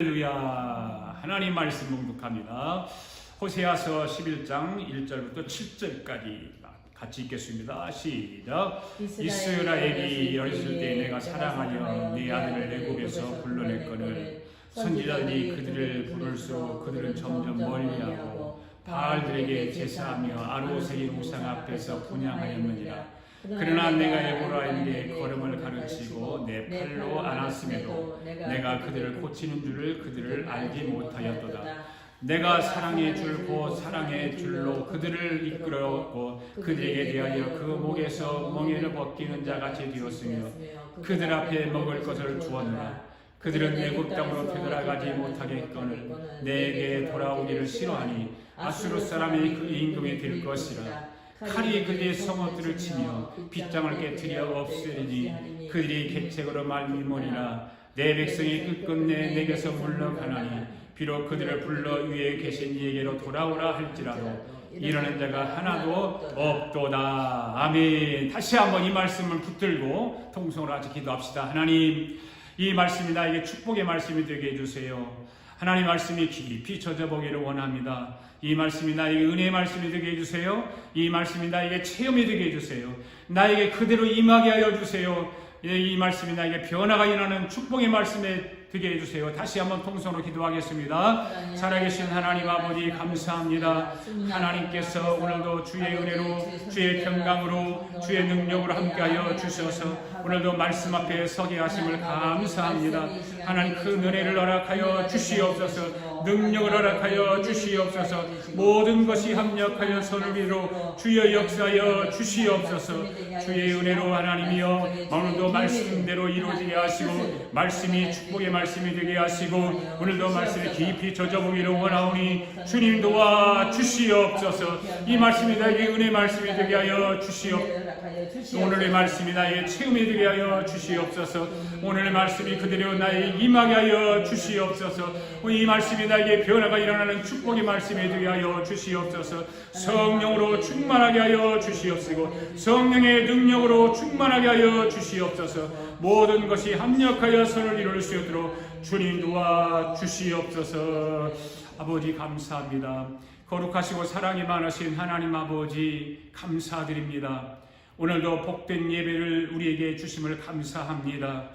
할렐루야. 하나님 말씀 묵묵합니다. 호세아서 11장 1절부터 7절까지 같이 읽겠습니다. 시작. 이스라엘이 어렸을 때 내가 사랑하여 네 아들을 애굽에서 불러냈거늘 선지자들이 그들을 부를수록 그들은 점점 멀리하고 바알들에게 제사하며 아로새긴 우상 앞에서 분향하였느니라. 그러나 내가 에브라임에게 걸음을 가르치고 내 팔로 안았음에도 내가 그들을 고치는 줄을 그들을 알지 못하였도다. 내가 사랑의 줄 곧 사랑의 줄로 그들을 이끌었고 그들에게 대하여 그 목에서 멍에를 벗기는 자같이 되었으며 그들 앞에 먹을 것을 주었노라. 그들은 애굽 땅으로 되돌아가지 못하겠거늘 내게 돌아오기를 싫어하니 아수르 사람이 그 임금이 될 것이라. 칼이 그들의 성읍들을 치며 빗장을 깨뜨려 없애리니 그들이 계책으로 말미암으리라. 내 백성이 끝끝내 내게서 물러가나니 비록 그들을 불러 위에 계신 이에게로 돌아오라 할지라도 이르는 자가 하나도 없도다. 아멘. 다시 한번 이 말씀을 붙들고 통성으로 같이 기도합시다. 하나님, 이 말씀이 나에게 축복의 말씀이 되게 해주세요. 하나님 말씀이 깊이 젖어보기를 원합니다. 이 말씀이 나에게 은혜의 말씀이 되게 해주세요. 이 말씀이 나에게 체험이 되게 해주세요. 나에게 그대로 임하게 하여 주세요. 이 말씀이 나에게 변화가 일어나는 축복의 말씀에 되게 해주세요. 다시 한번 통성으로 기도하겠습니다. 살아계신 하나님 아버지 감사합니다. 하나님께서 오늘도 주의 은혜로 주의 평강으로 주의 능력으로 함께하여 주셔서 오늘도 말씀 앞에 서게 하심을 감사합니다. 하나님 그 은혜를 허락하여 주시옵소서. 능력을 허락하여 주시옵소서. 모든 것이 합력하여 선을 이루어 주여 역사하여 주시옵소서. 주의 은혜로 하나님이여 오늘도 말씀대로 이루어지게 하시고 말씀이 축복의 말씀이 되게 하시고 오늘도 말씀에 깊이 젖어보기를 원하오니 주님 도와 주시옵소서. 이 말씀이 나에게 은혜 말씀이 되게 하여 주시옵소서. 오늘의 말씀이 나에게 체험이 되게 하여 주시옵소서. 오늘의 말씀이 그대로 나에게 임하게 하여 주시옵소서. 이 말씀이 나에게 변화가 일어나는 축복의 말씀이 되게 하여 주시옵소서. 성령으로 충만하게 하여 주시옵시고 성령의 능력으로 충만하게 하여 주시옵소서. 모든 것이 합력하여 선을 이룰 수 있도록 주님 도와 주시옵소서. 아버지 감사합니다. 거룩하시고 사랑이 많으신 하나님 아버지 감사드립니다. 오늘도 복된 예배를 우리에게 주심을 감사합니다.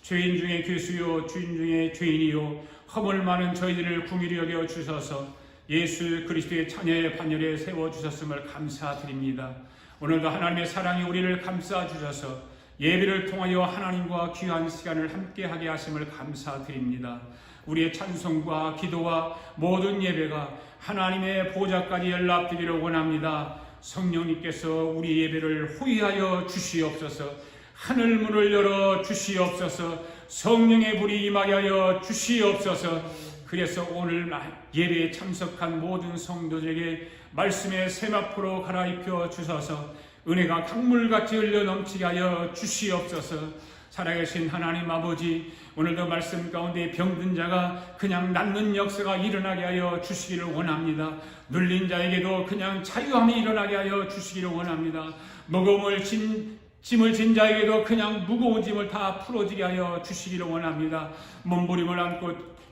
죄인 중에 괴수요 주인 중에 죄인이요 허물 많은 저희들을 긍휼히 여겨 주셔서 예수 그리스도의 자녀의 반열에 세워주셨음을 감사드립니다. 오늘도 하나님의 사랑이 우리를 감싸주셔서 예배를 통하여 하나님과 귀한 시간을 함께하게 하심을 감사드립니다. 우리의 찬송과 기도와 모든 예배가 하나님의 보좌까지 연락되기를 원합니다. 성령님께서 우리 예배를 호위하여 주시옵소서. 하늘 문을 열어 주시옵소서. 성령의 불이 임하게 하여 주시옵소서. 그래서 오늘 예배에 참석한 모든 성도들에게 말씀의 세마포로 갈아입혀 주셔서 은혜가 강물같이 흘러 넘치게 하여 주시옵소서. 살아계신 하나님 아버지, 오늘도 말씀 가운데 병든 자가 그냥 낫는 역사가 일어나게 하여 주시기를 원합니다. 눌린 자에게도 그냥 자유함이 일어나게 하여 주시기를 원합니다. 짐을 진 자에게도 그냥 무거운 짐을 다 풀어지게 하여 주시기를 원합니다.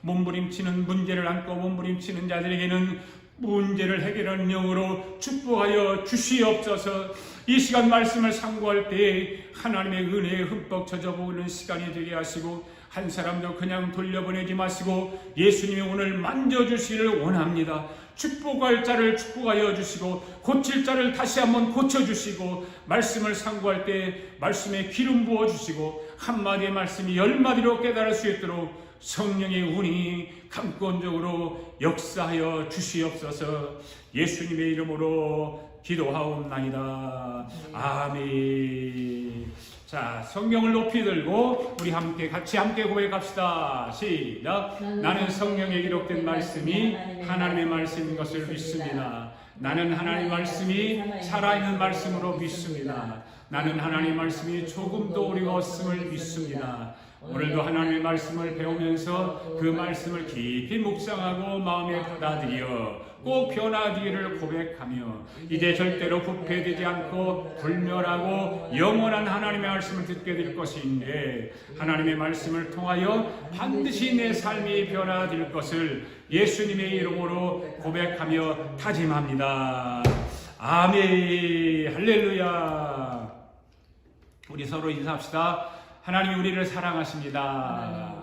몸부림치는 문제를 안고 몸부림치는 자들에게는 문제를 해결하는 영으로 축복하여 주시옵소서. 이 시간 말씀을 상고할 때 하나님의 은혜에 흠뻑 젖어보는 시간이 되게 하시고 한 사람도 그냥 돌려보내지 마시고 예수님이 오늘 만져주시기를 원합니다. 축복할 자를 축복하여 주시고 고칠 자를 다시 한번 고쳐주시고 말씀을 상고할 때 말씀에 기름 부어주시고 한마디의 말씀이 10마디로 깨달을 수 있도록 성령의 운이 강권적으로 역사하여 주시옵소서. 예수님의 이름으로 기도하옵나이다. 아멘. 자, 성경을 높이 들고 우리 같이 함께 고백합시다. 시작. 나는 성경에 기록된 말씀이 하나님의 말씀인 것을 믿습니다. 나는 하나님의 말씀이 살아있는 말씀으로 믿습니다. 나는 하나님의 말씀이 조금도 어려웠음을 믿습니다. 오늘도 하나님의 말씀을 배우면서 그 말씀을 깊이 묵상하고 마음에 받아들여 꼭 변화되기를 고백하며 이제 절대로 부패되지 않고 불멸하고 영원한 하나님의 말씀을 듣게 될 것인데 하나님의 말씀을 통하여 반드시 내 삶이 변화될 것을 예수님의 이름으로 고백하며 다짐합니다. 아멘. 할렐루야. 우리 서로 인사합시다. 하나님이 우리를 사랑하십니다.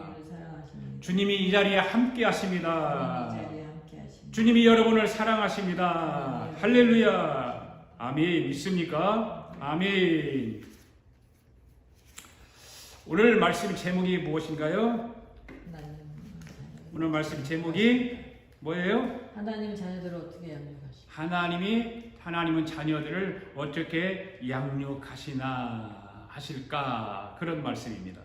주님이 이 자리에 함께 하십니다. 주님이 여러분을 사랑하십니다. 할렐루야. 아멘. 믿습니까? 아멘. 오늘 말씀 제목이 무엇인가요? 오늘 말씀 제목이 뭐예요? 하나님 자녀들을 어떻게 양육하시나? 하나님은 자녀들을 어떻게 양육하시나 하실까? 그런 말씀입니다.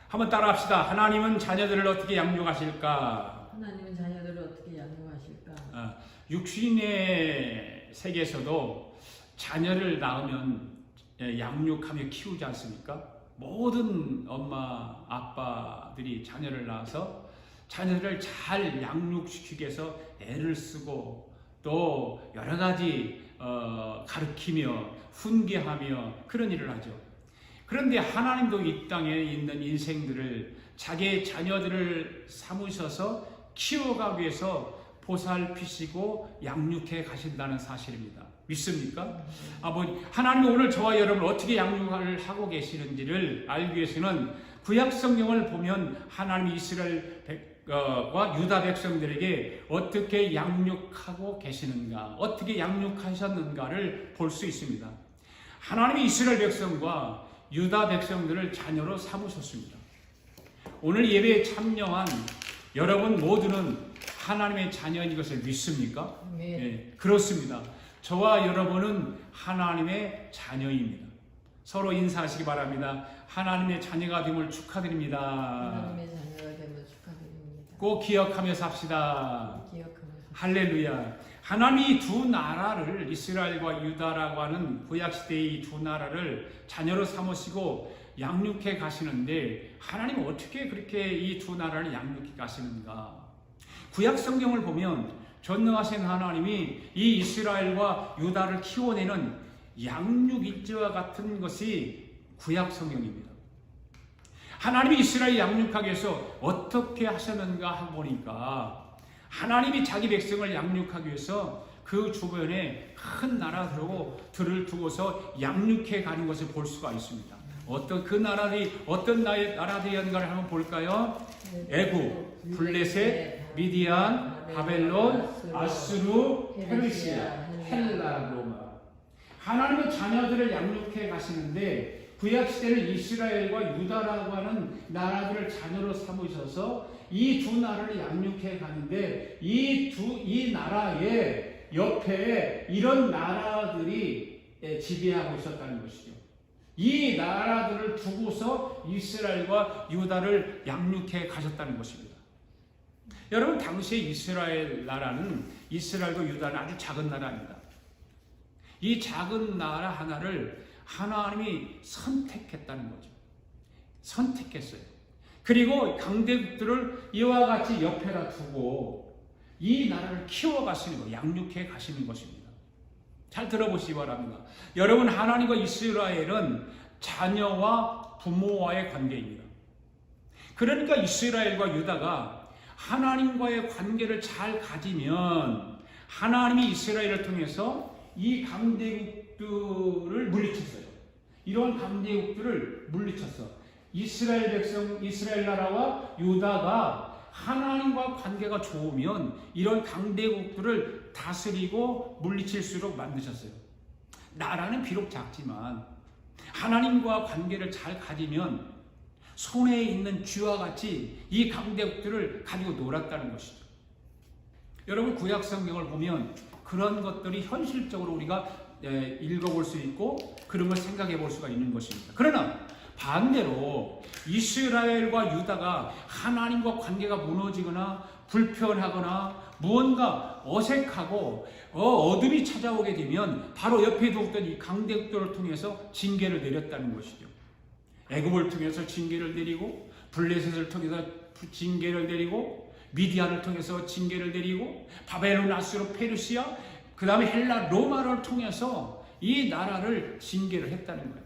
한번 따라합시다. 하나님은 자녀들을 어떻게 양육하실까? 하나님은 자녀들을 어떻게 양육하실까? 육신의 세계에서도 자녀를 낳으면 양육하며 키우지 않습니까? 모든 엄마, 아빠들이 자녀를 낳아서 자녀들을 잘 양육시키기 위해서 애를 쓰고 또 여러 가지 가르치며 훈계하며 그런 일을 하죠. 그런데 하나님도 이 땅에 있는 인생들을 자기의 자녀들을 삼으셔서 키워가기 위해서 보살피시고 양육해 가신다는 사실입니다. 믿습니까? 하나님이 오늘 저와 여러분을 어떻게 양육을 하고 계시는지를 알기 위해서는 구약 성경을 보면 하나님이 이스라엘과 유다 백성들에게 어떻게 양육하고 계시는가, 어떻게 양육하셨는가를 볼 수 있습니다. 하나님이 이스라엘 백성과 유다 백성들을 자녀로 삼으셨습니다. 오늘 예배에 참여한 여러분 모두는 하나님의 자녀인 것을 믿습니까? 네, 그렇습니다. 저와 여러분은 하나님의 자녀입니다. 서로 인사하시기 바랍니다. 하나님의 자녀가 됨을 축하드립니다. 하나님의 자녀가 됨을 축하드립니다. 꼭 기억하며 삽시다. 할렐루야. 하나님이 두 나라를 이스라엘과 유다라고 하는 구약시대의 이 두 나라를 자녀로 삼으시고 양육해 가시는데 하나님은 어떻게 그렇게 이 두 나라를 양육해 가시는가? 구약 성경을 보면 전능하신 하나님이 이 이스라엘과 유다를 키워내는 양육 일지와 같은 것이 구약 성경입니다. 하나님이 이스라엘 양육하기 위해서 어떻게 하셨는가 하고 보니까 하나님이 자기 백성을 양육하기 위해서 그 주변에 큰 나라들을 두고서 양육해 가는 것을 볼 수가 있습니다. 어떤 나라들이었는가를 한번 볼까요? 애굽, 블레셋, 미디안, 바벨론, 아수르, 페르시아, 헬라, 로마. 하나님은 자녀들을 양육해 가시는데 구약시대는 이스라엘과 유다라고 하는 나라들을 자녀로 삼으셔서 이 두 나라를 양육해 가는데 이 나라의 옆에 이런 나라들이 지배하고 있었다는 것이죠. 이 나라들을 두고서 이스라엘과 유다를 양육해 가셨다는 것입니다. 여러분, 당시에 이스라엘 나라는 이스라엘과 유다는 아주 작은 나라입니다. 이 작은 나라 하나를 하나님이 선택했다는 거죠. 선택했어요. 그리고 강대국들을 이와 같이 옆에다 두고 이 나라를 키워가시는 거, 양육해 가시는 것입니다. 잘 들어보시기 바랍니다. 여러분, 하나님과 이스라엘은 자녀와 부모와의 관계입니다. 그러니까 이스라엘과 유다가 하나님과의 관계를 잘 가지면 하나님이 이스라엘을 통해서 이 강대국들을 물리쳤어요. 이런 강대국들을 물리쳤어. 이스라엘 나라와 유다가 하나님과 관계가 좋으면 이런 강대국들을 다스리고 물리칠수록 만드셨어요. 나라는 비록 작지만 하나님과 관계를 잘 가지면 손에 있는 쥐와 같이 이 강대국들을 가지고 놀았다는 것이죠. 여러분, 구약 성경을 보면 그런 것들이 현실적으로 우리가 읽어볼 수 있고 그런 걸 생각해 볼 수가 있는 것입니다. 그러나 반대로 이스라엘과 유다가 하나님과 관계가 무너지거나 불편하거나 무언가 어색하고 어둠이 찾아오게 되면 바로 옆에 두었던 이 강대국들을 통해서 징계를 내렸다는 것이죠. 애굽을 통해서 징계를 내리고 블레셋을 통해서 징계를 내리고 미디안을 통해서 징계를 내리고 바벨론, 아수르, 페르시아, 그 다음에 헬라, 로마를 통해서 이 나라를 징계를 했다는 거예요.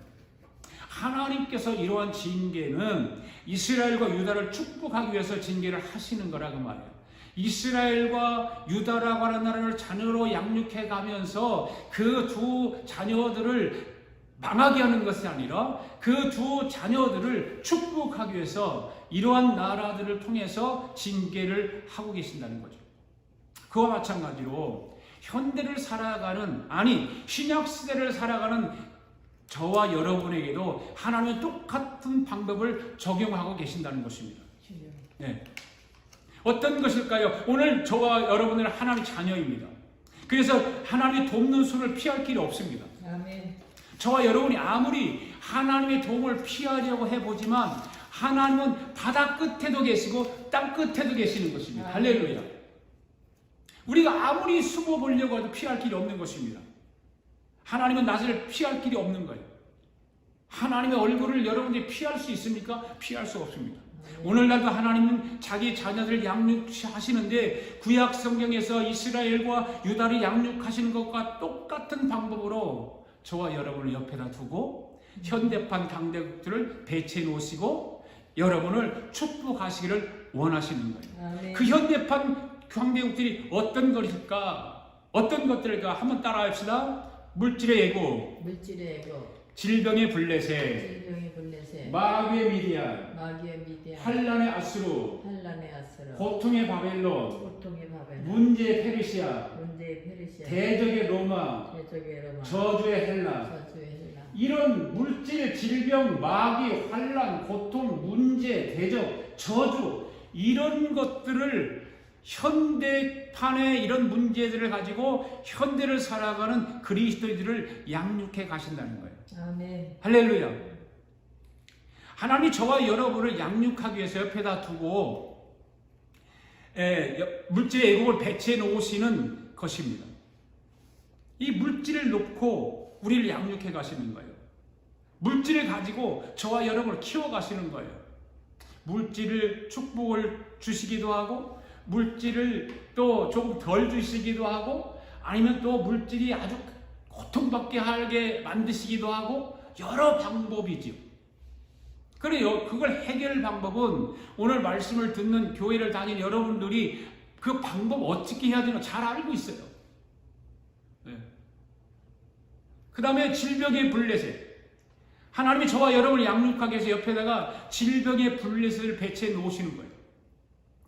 하나님께서 이러한 징계는 이스라엘과 유다를 축복하기 위해서 징계를 하시는 거라고 말해요. 이스라엘과 유다라고 하는 나라를 자녀로 양육해 가면서 그 두 자녀들을 망하게 하는 것이 아니라 그 두 자녀들을 축복하기 위해서 이러한 나라들을 통해서 징계를 하고 계신다는 거죠. 그와 마찬가지로 현대를 살아가는, 아니 신약시대를 살아가는 저와 여러분에게도 하나님은 똑같은 방법을 적용하고 계신다는 것입니다. 네. 어떤 것일까요? 오늘 저와 여러분은 하나님의 자녀입니다. 그래서 하나님의 돕는 손을 피할 길이 없습니다. 아멘. 저와 여러분이 아무리 하나님의 도움을 피하려고 해보지만 하나님은 바다 끝에도 계시고 땅 끝에도 계시는 것입니다. 할렐루야. 우리가 아무리 숨어보려고 해도 피할 길이 없는 것입니다. 하나님은 낯을 피할 길이 없는 거예요. 하나님의 얼굴을 여러분들이 피할 수 있습니까? 피할 수 없습니다. 오늘날도 하나님은 자기 자녀들을 양육하시는데 구약 성경에서 이스라엘과 유다를 양육하시는 것과 똑같은 방법으로 저와 여러분을 옆에다 두고 현대판 강대국들을 배치해 놓으시고 여러분을 축복하시기를 원하시는 거예요. 아멘. 그 현대판 강대국들이 어떤 것일까? 어떤 것들일까? 한번 따라합시다. 물질의 애고, 물질의 애고, 질병의 블레셋, 질병의 블레셋, 마귀의 미디안, 마귀의 미디안, 환란의 아수르, 환란의 아수르, 고통의 바벨론, 고통의 바벨론, 문제의 페르시아, 문제의 페르시아, 대적의 로마, 대적의 로마, 저주의 헬라. 저주의 헬라. 이런 물질, 질병, 마귀, 환란, 고통, 문제, 대적, 저주, 이런 것들을 현대판의 이런 문제들을 가지고 현대를 살아가는 그리스도인들을 양육해 가신다는 거예요. 아멘. 할렐루야. 하나님이 저와 여러분을 양육하기 위해서 옆에다 두고 물질의 애국을 배치해 놓으시는 것입니다. 이 물질을 놓고 우리를 양육해 가시는 거예요. 물질을 가지고 저와 여러분을 키워 가시는 거예요. 물질을 축복을 주시기도 하고 물질을 또 조금 덜 주시기도 하고 아니면 또 물질이 아주 고통받게 하게 만드시기도 하고 여러 방법이지요. 그래요. 그걸 해결 방법은 오늘 말씀을 듣는 교회를 다니는 여러분들이 그 방법 어떻게 해야 되나 잘 알고 있어요. 네. 그 다음에 질병의 블레셋. 하나님이 저와 여러분을 양육하기 위해서 옆에다가 질병의 블레셋을 배치해 놓으시는 거예요.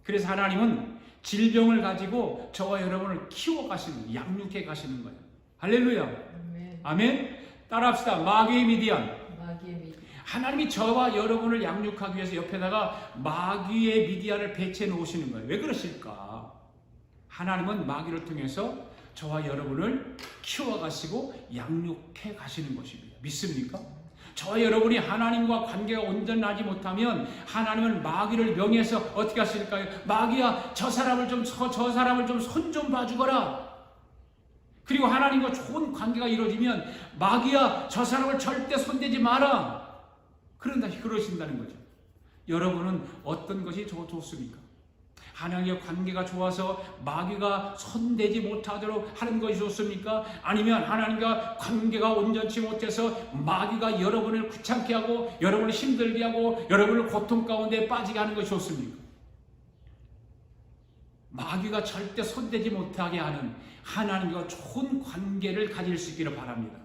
그래서 하나님은 질병을 가지고 저와 여러분을 키워 가시는, 양육해 가시는 거예요. 할렐루야. 아멘. 아멘. 따라합시다. 마귀의 미디안. 마귀의 미디안. 하나님이 저와 여러분을 양육하기 위해서 옆에다가 마귀의 미디안을 배치해 놓으시는 거예요. 왜 그러실까? 하나님은 마귀를 통해서 저와 여러분을 키워 가시고 양육해 가시는 것입니다. 믿습니까? 저와 여러분이 하나님과 관계가 온전하지 못하면 하나님은 마귀를 명해서 어떻게 하실까요? 마귀야, 저 사람을 좀 손 좀 봐주거라. 그리고 하나님과 좋은 관계가 이루어지면 마귀야, 저 사람을 절대 손대지 마라. 그러신다는 거죠. 여러분은 어떤 것이 좋습니까? 하나님과 관계가 좋아서 마귀가 손대지 못하도록 하는 것이 좋습니까? 아니면 하나님과 관계가 온전치 못해서 마귀가 여러분을 귀찮게 하고 여러분을 힘들게 하고 여러분을 고통 가운데 빠지게 하는 것이 좋습니까? 마귀가 절대 손대지 못하게 하는 하나님과 좋은 관계를 가질 수 있기를 바랍니다.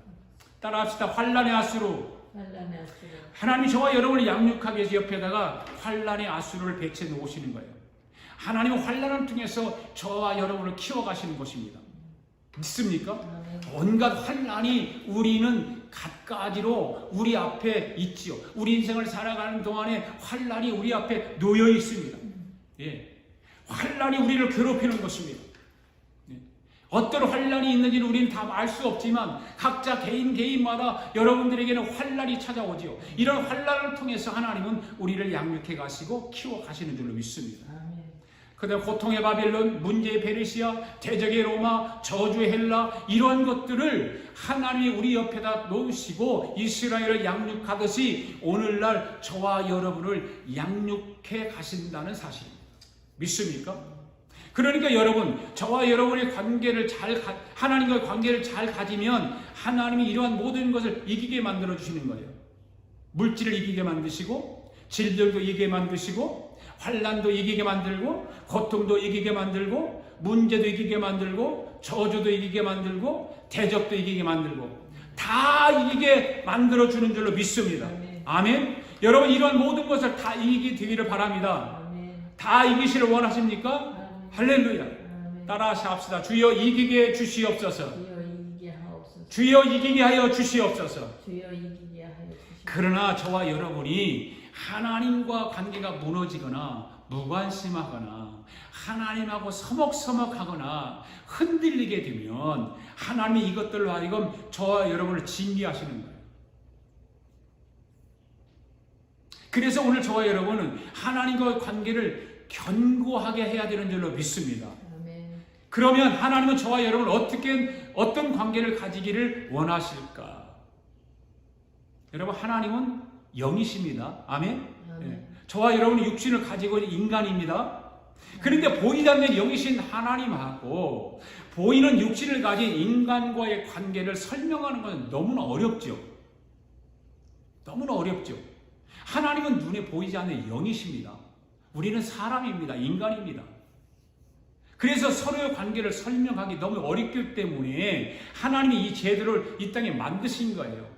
따라합시다. 환란의 아수르. 환란의 아수르. 하나님이 저와 여러분을 양육하기 위해서 옆에다가 환란의 아수르를 배치해 놓으시는 거예요. 하나님은 환란을 통해서 저와 여러분을 키워가시는 것입니다. 믿습니까? 온갖 환란이 우리는 갖가지로 우리 앞에 있지요. 우리 인생을 살아가는 동안에 환란이 우리 앞에 놓여 있습니다. 예. 환란이 우리를 괴롭히는 것입니다. 예. 어떤 환란이 있는지는 우리는 다 알 수 없지만 각자 개인마다 여러분들에게는 환란이 찾아오지요. 이런 환란을 통해서 하나님은 우리를 양육해 가시고 키워 가시는 줄로 믿습니다. 그다음 고통의 바벨론, 문제의 페르시아, 대적의 로마, 저주의 헬라 이러한 것들을 하나님이 우리 옆에다 놓으시고 이스라엘을 양육하듯이 오늘날 저와 여러분을 양육해 가신다는 사실 믿습니까? 그러니까 여러분, 저와 여러분의 관계를 하나님과의 관계를 잘 가지면 하나님이 이러한 모든 것을 이기게 만들어 주시는 거예요. 물질을 이기게 만드시고, 질들도 이기게 만드시고, 환난도 이기게 만들고, 고통도 이기게 만들고, 문제도 이기게 만들고, 저주도 이기게 만들고, 대적도 이기게 만들고, 다 이기게 만들어 주는 줄로 믿습니다. 아멘. 여러분, 이러한 모든 것을 다 이기게 되기를 바랍니다. 다 이기시를 원하십니까? 할렐루야. 따라하시 합시다. 주여 이기게 주시옵소서. 주여 이기게 하여 주시옵소서. 그러나 저와 여러분이 하나님과 관계가 무너지거나 무관심하거나 하나님하고 서먹서먹하거나 흔들리게 되면 하나님이 이것들로 하여금 저와 여러분을 징계하시는 거예요. 그래서 오늘 저와 여러분은 하나님과의 관계를 견고하게 해야 되는 줄로 믿습니다. 그러면 하나님은 저와 여러분을 어떤 관계를 가지기를 원하실까? 여러분, 하나님은 영이십니다. 아멘? 네. 저와 여러분은 육신을 가지고 있는 인간입니다. 그런데 보이지 않는 영이신 하나님하고 보이는 육신을 가진 인간과의 관계를 설명하는 것은 너무나 어렵죠. 너무나 어렵죠. 하나님은 눈에 보이지 않는 영이십니다. 우리는 사람입니다. 인간입니다. 그래서 서로의 관계를 설명하기 너무 어렵기 때문에 하나님이 이 제도를 이 땅에 만드신 거예요.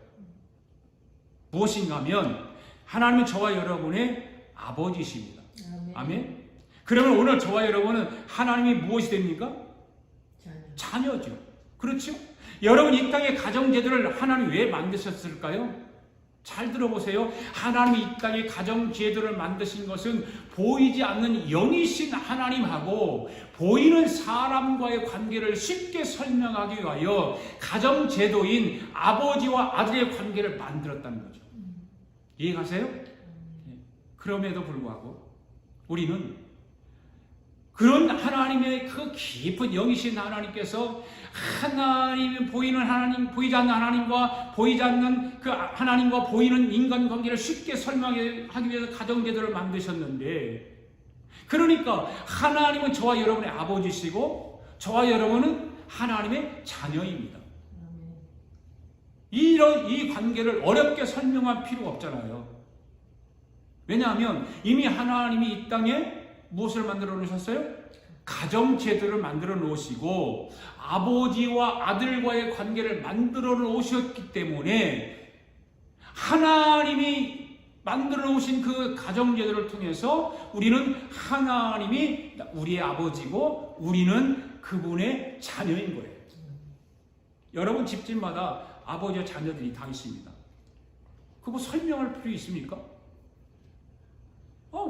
무엇인가 하면 하나님은 저와 여러분의 아버지십니다. 아멘. 그러면 오늘 저와 여러분은 하나님이 무엇이 됩니까? 자녀죠. 그렇죠? 여러분, 이 땅의 가정제도를 하나님 왜 만드셨을까요? 잘 들어보세요. 하나님이 이 땅에 가정제도를 만드신 것은 보이지 않는 영이신 하나님하고 보이는 사람과의 관계를 쉽게 설명하기 위하여 가정제도인 아버지와 아들의 관계를 만들었다는 거죠. 이해가세요? 그럼에도 불구하고 우리는 그런 하나님의 그 깊은 영이신 하나님께서 하나님이 보이는 하나님, 보이지 않는 하나님과 보이지 않는 그 하나님과 보이는 인간관계를 쉽게 설명하기 위해서 가정제도를 만드셨는데, 그러니까 하나님은 저와 여러분의 아버지시고 저와 여러분은 하나님의 자녀입니다. 이 관계를 어렵게 설명할 필요가 없잖아요. 왜냐하면 이미 하나님이 이 땅에 무엇을 만들어 놓으셨어요? 가정제도를 만들어 놓으시고 아버지와 아들과의 관계를 만들어 놓으셨기 때문에 하나님이 만들어 놓으신 그 가정제도를 통해서 우리는 하나님이 우리의 아버지고 우리는 그분의 자녀인 거예요. 여러분 집집마다 아버지와 자녀들이 다 있습니다. 그거 설명할 필요 있습니까?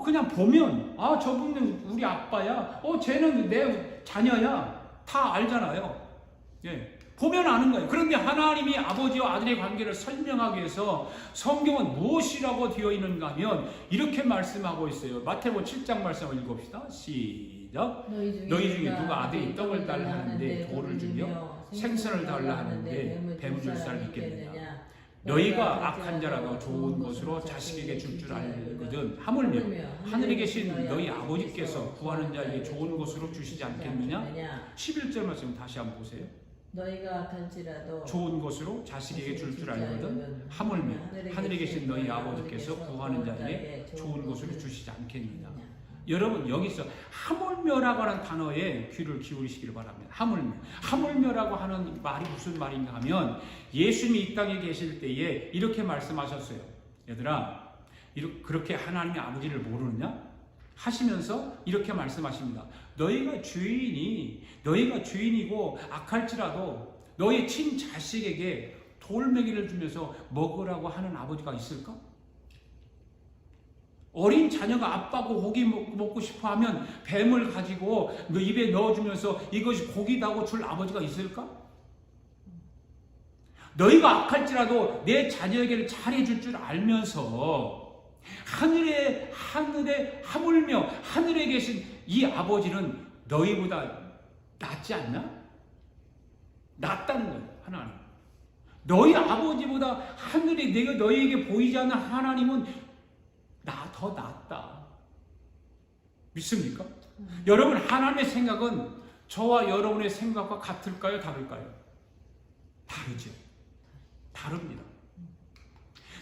그냥 보면 저분은 우리 아빠야, 쟤는 내 자녀야, 다 알잖아요. 예, 보면 아는 거예요. 그런데 하나님이 아버지와 아들의 관계를 설명하기 위해서 성경은 무엇이라고 되어 있는가 하면 이렇게 말씀하고 있어요. 마태복음 7장 말씀을 읽읍시다. 시작. 너희 중에 누가 아들이 떡을 달라 하는데 돌을 주며 생선을 달라 하는데 뱀을 줄 사람이 있겠느냐. 너희가 악한 자라도 좋은 것으로 자식에게 줄 줄 알거든. 하물며 하늘에 계신 너희 아버지께서 구하는 자에게 좋은 것으로 주시지 않겠느냐. 11절 말씀 다시 한번 보세요. 너희가 악한지라도 좋은 것으로 자식에게 줄 줄 알거든. 하물며 하늘에 계신 너희 아버지께서 구하는 자에게 좋은 것으로 주시지 않겠느냐. 여러분, 여기서 하물며라고 하는 단어에 귀를 기울이시기를 바랍니다. 하물며라고 하는 말이 무슨 말인가 하면 예수님이 이 땅에 계실 때에 이렇게 말씀하셨어요. 얘들아, 그렇게 하나님의 아버지를 모르느냐? 하시면서 이렇게 말씀하십니다. 너희가 주인이고 악할지라도 너희 친자식에게 돌멩이를 주면서 먹으라고 하는 아버지가 있을까? 어린 자녀가 아빠고 고기 먹고 싶어 하면 뱀을 가지고 너 입에 넣어주면서 이것이 고기다고 줄 아버지가 있을까? 너희가 악할지라도 내 자녀에게 잘해줄 줄 알면서 하늘에 하물며 하늘에 계신 이 아버지는 너희보다 낫지 않나? 낫다는 거예요. 하나님. 너희 아버지보다 하늘에 내가 너희에게 보이지 않는 하나님은 더 낫다. 믿습니까? 여러분, 하나님의 생각은 저와 여러분의 생각과 같을까요? 다를까요? 다르죠. 다릅니다.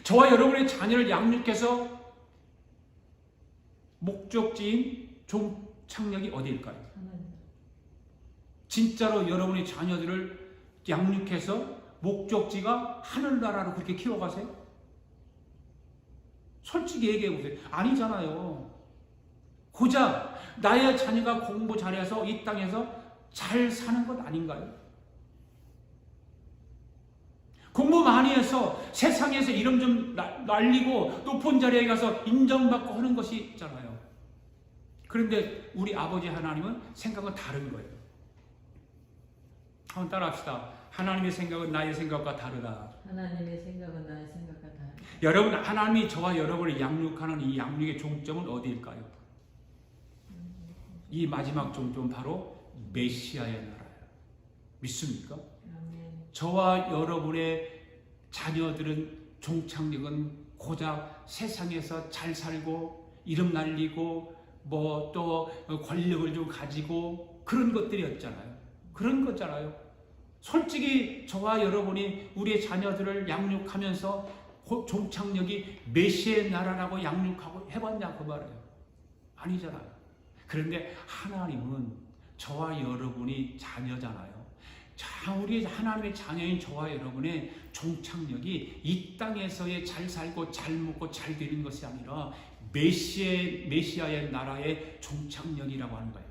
저와 여러분의 자녀를 양육해서 목적지인 종착역이 어디일까요? 진짜로 여러분의 자녀들을 양육해서 목적지가 하늘나라로 그렇게 키워가세요? 솔직히 얘기해 보세요. 아니잖아요. 고작 나의 자녀가 공부 잘해서 이 땅에서 잘 사는 것 아닌가요? 공부 많이 해서 세상에서 이름 좀 날리고 높은 자리에 가서 인정받고 하는 것이 있잖아요. 그런데 우리 아버지 하나님은 생각은 다른 거예요. 한번 따라합시다. 하나님의 생각은 나의 생각과 다르다. 하나님의 생각은 나의 생각과 다르다. 여러분, 하나님이 저와 여러분을 양육하는 이 양육의 종점은 어디일까요? 이 마지막 종점은 바로 메시아의 나라예요. 믿습니까? 아멘. 저와 여러분의 자녀들은 종착역은 고작 세상에서 잘 살고 이름 날리고 뭐 또 권력을 좀 가지고 그런 것들이었잖아요. 그런 거잖아요. 솔직히 저와 여러분이 우리의 자녀들을 양육하면서 종착역이 메시아의 나라라고 양육하고 해봤냐 그 말이에요. 아니잖아요. 그런데 하나님은 저와 여러분이 자녀잖아요. 자, 우리 하나님의 자녀인 저와 여러분의 종착역이 이 땅에서의 잘 살고 잘 먹고 잘 되는 것이 아니라 메시아의 나라의 종착역이라고 하는 거예요.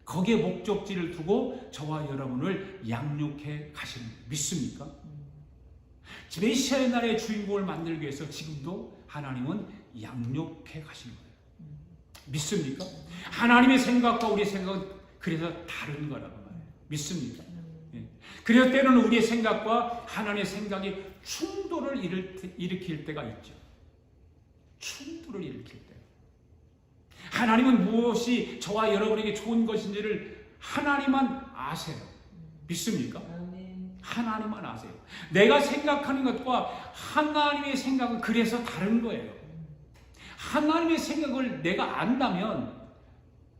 거기에 목적지를 두고 저와 여러분을 양육해 가시는 거예요. 믿습니까? 메시아의 나라의 주인공을 만들기 위해서 지금도 하나님은 양육해 가시는 거예요. 믿습니까? 하나님의 생각과 우리의 생각은 그래서 다른 거라고 말해요. 믿습니까? 그래서 때로는 우리의 생각과 하나님의 생각이 충돌을 일으킬 때가 있죠. 충돌을 일으킬 때. 하나님은 무엇이 저와 여러분에게 좋은 것인지를 하나님만 아세요. 믿습니까? 하나님만 아세요. 내가 생각하는 것과 하나님의 생각은 그래서 다른 거예요. 하나님의 생각을 내가 안다면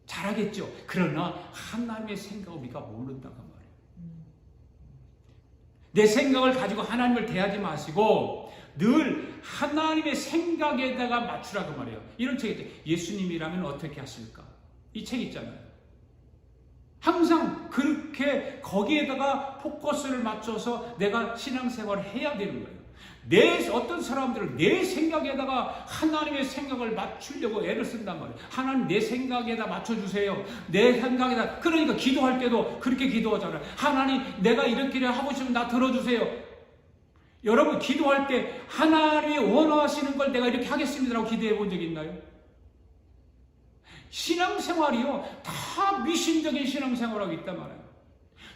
잘하겠죠. 그러나 하나님의 생각을 우리가 모른다고 말이에요. 내 생각을 가지고 하나님을 대하지 마시고 늘 하나님의 생각에다가 맞추라고 말이에요. 이런 책 있죠. 예수님이라면 어떻게 하실까? 이 책 있잖아요. 항상 그렇게 거기에다가 포커스를 맞춰서 내가 신앙생활을 해야 되는 거예요. 어떤 사람들은 내 생각에다가 하나님의 생각을 맞추려고 애를 쓴단 말이에요. 하나님 내 생각에다 맞춰주세요. 내 생각에다. 그러니까 기도할 때도 그렇게 기도하잖아요. 하나님 내가 이렇게 하고 싶으면 나 들어주세요. 여러분 기도할 때 하나님이 원하시는 걸 내가 이렇게 하겠습니다라고 기도해 본 적 있나요? 신앙생활이요. 다 미신적인 신앙생활하고 있단 말이에요.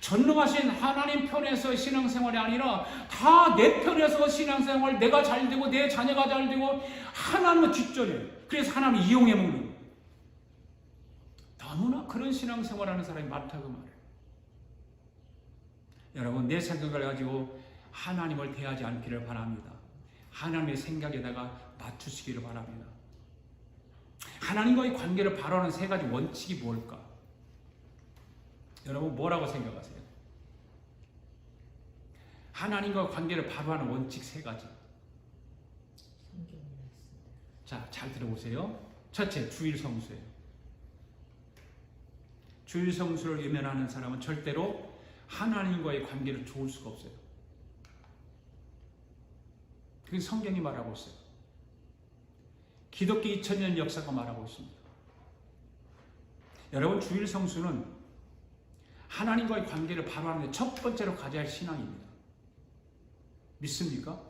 전능하신 하나님 편에서 신앙생활이 아니라 다 내 편에서 신앙생활, 내가 잘 되고 내 자녀가 잘 되고 하나님은 뒷전이에요. 그래서 하나님 이용해 먹는 거예요. 너무나 그런 신앙생활하는 사람이 많다고 말해요. 여러분 내 생각을 가지고 하나님을 대하지 않기를 바랍니다. 하나님의 생각에다가 맞추시기를 바랍니다. 하나님과의 관계를 바로하는 세 가지 원칙이 뭘까? 여러분 뭐라고 생각하세요? 하나님과 관계를 바로하는 원칙 세 가지. 자, 잘 들어보세요. 첫째, 주일 성수예요. 주일 성수를 외면하는 사람은 절대로 하나님과의 관계를 좋을 수가 없어요. 그게 성경이 말하고 있어요. 기독교 2000년 역사가 말하고 있습니다. 여러분 주일 성수는 하나님과의 관계를 바로하는 데 첫 번째로 가져야 할 신앙입니다. 믿습니까?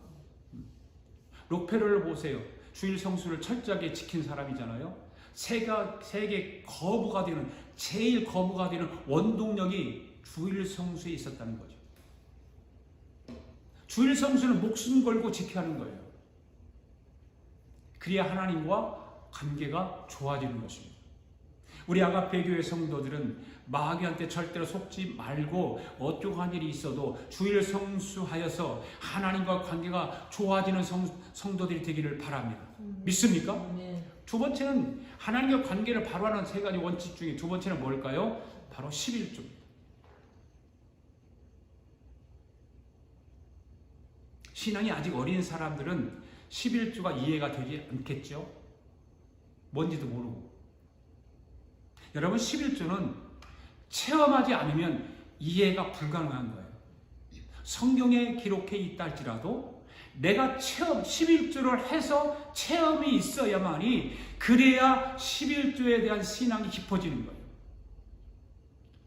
록페르를 보세요. 주일 성수를 철저하게 지킨 사람이잖아요. 세계 거부가 되는 제일 거부가 되는 원동력이 주일 성수에 있었다는 거죠. 주일 성수는 목숨 걸고 지켜야 하는 거예요. 그래야 하나님과 관계가 좋아지는 것입니다. 우리 아가페 교회 성도들은 마귀한테 절대로 속지 말고 어떠한 일이 있어도 주일 성수하여서 하나님과 관계가 좋아지는 성도들이 되기를 바랍니다. 믿습니까? 아멘. 두 번째는 하나님과 관계를 바로 하는 세 가지 원칙 중에 두 번째는 뭘까요? 바로 11조입니다. 신앙이 아직 어린 사람들은 11조가 이해가 되지 않겠죠? 뭔지도 모르고. 여러분, 11조는 체험하지 않으면 이해가 불가능한 거예요. 성경에 기록해 있다 할지라도 내가 11조를 해서 체험이 있어야만이 그래야 11조에 대한 신앙이 깊어지는 거예요.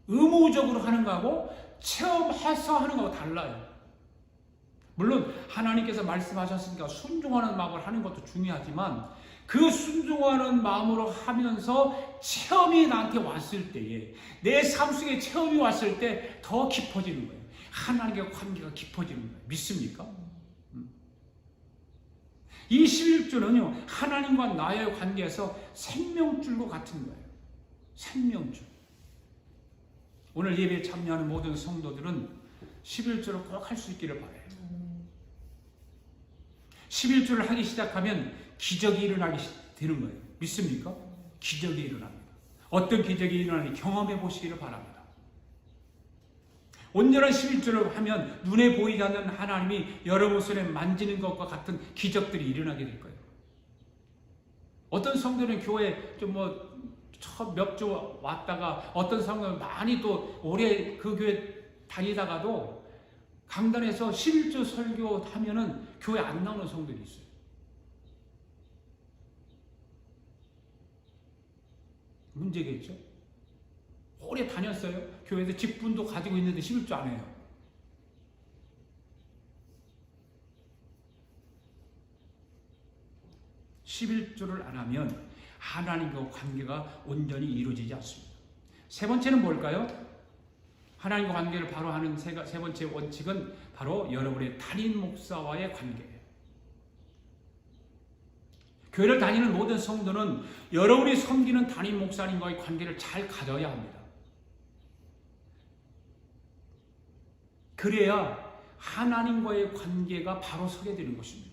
의무적으로 하는 거하고 체험해서 하는 거하고 달라요. 물론 하나님께서 말씀하셨으니까 순종하는 마음을 하는 것도 중요하지만 그 순종하는 마음으로 하면서 체험이 나한테 왔을 때에 내 삶 속에 체험이 왔을 때 더 깊어지는 거예요. 하나님과 관계가 깊어지는 거예요. 믿습니까? 이 11조는요 하나님과 나의 관계에서 생명줄과 같은 거예요. 생명줄. 오늘 예배에 참여하는 모든 성도들은 11조를 꼭 할 수 있기를 바라요. 11조를 하기 시작하면 기적이 일어나게 되는 거예요. 믿습니까? 기적이 일어납니다. 어떤 기적이 일어나는지 경험해 보시기를 바랍니다. 온전한 11조를 하면 눈에 보이지 않는 하나님이 여러분 손에 만지는 것과 같은 기적들이 일어나게 될 거예요. 어떤 성도는 교회 좀 몇 주 왔다가 어떤 성도는 많이 또 오래 그 교회 다니다가도 강단에서 11조 설교하면은 교회 안 나오는 성도들이 있어요. 문제겠죠? 오래 다녔어요. 교회에서 직분도 가지고 있는데 11조 안 해요. (11조를) 안 하면 하나님과 관계가 온전히 이루어지지 않습니다. 세 번째는 뭘까요? 하나님과 관계를 바로 하는 세 번째 원칙은 바로 여러분의 담임 목사와의 관계예요. 교회를 다니는 모든 성도는 여러분이 섬기는 담임 목사님과의 관계를 잘 가져야 합니다. 그래야 하나님과의 관계가 바로 서게 되는 것입니다.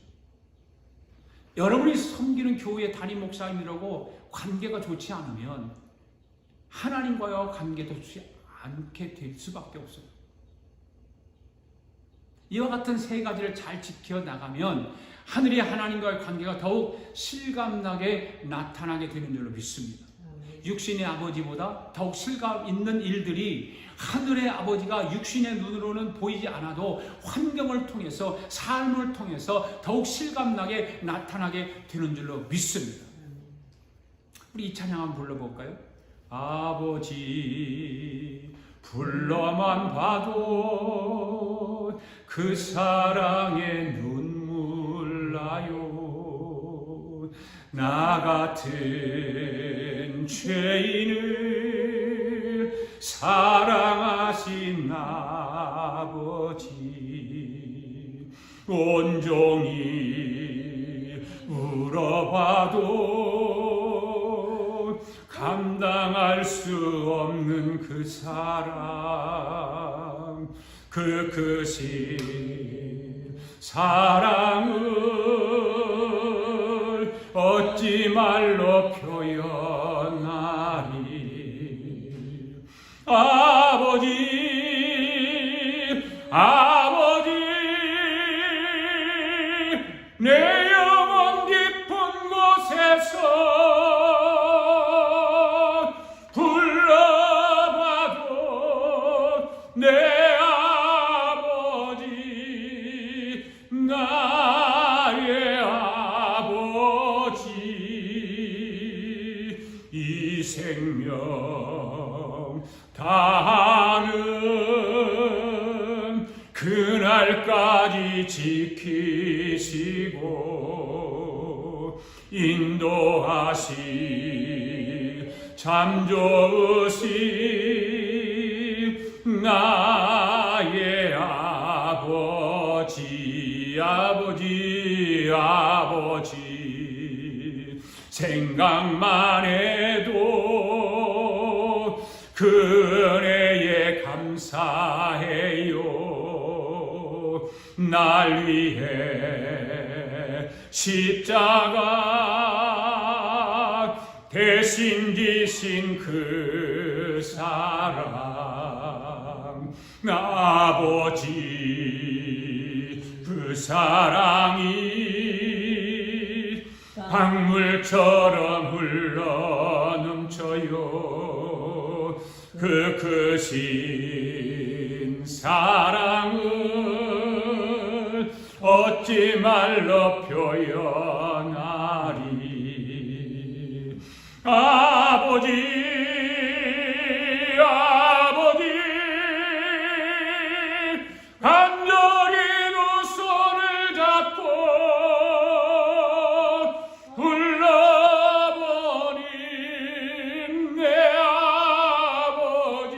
여러분이 섬기는 교회의 담임 목사님이라고 관계가 좋지 않으면 하나님과의 관계도 좋지 않게 될 수밖에 없어요. 이와 같은 세 가지를 잘 지켜나가면 하늘의 하나님과의 관계가 더욱 실감나게 나타나게 되는 줄로 믿습니다. 육신의 아버지보다 더욱 실감 있는 일들이 하늘의 아버지가 육신의 눈으로는 보이지 않아도 환경을 통해서 삶을 통해서 더욱 실감나게 나타나게 되는 줄로 믿습니다. 우리 이 찬양 한번 불러볼까요? 아버지 불러만 봐도 그 사랑에 눈물 나요. 나 같은 죄인을 사랑하신 아버지 온종일 울어봐도 감당할 수 없는 그 사랑 그 크신 사랑을 어찌 말로 표현하리. 아버지 내 영혼 깊은 곳에서 불러봐도 내 아버지 나의 아버지 이 생명 다하는 그날까지 지키시고 인도하시 참 좋으신 나의 아버지 생각만 해도 그 은혜에 감사해요. 날 위해 십자가 대신 지신 그 사랑, 아버지 그 사랑이 강물처럼 흘러넘쳐요. 그 크신 사랑을 어찌 말로 표현하리. 아버지 간절히 두 손을 잡고 흘러버린 내 아버지,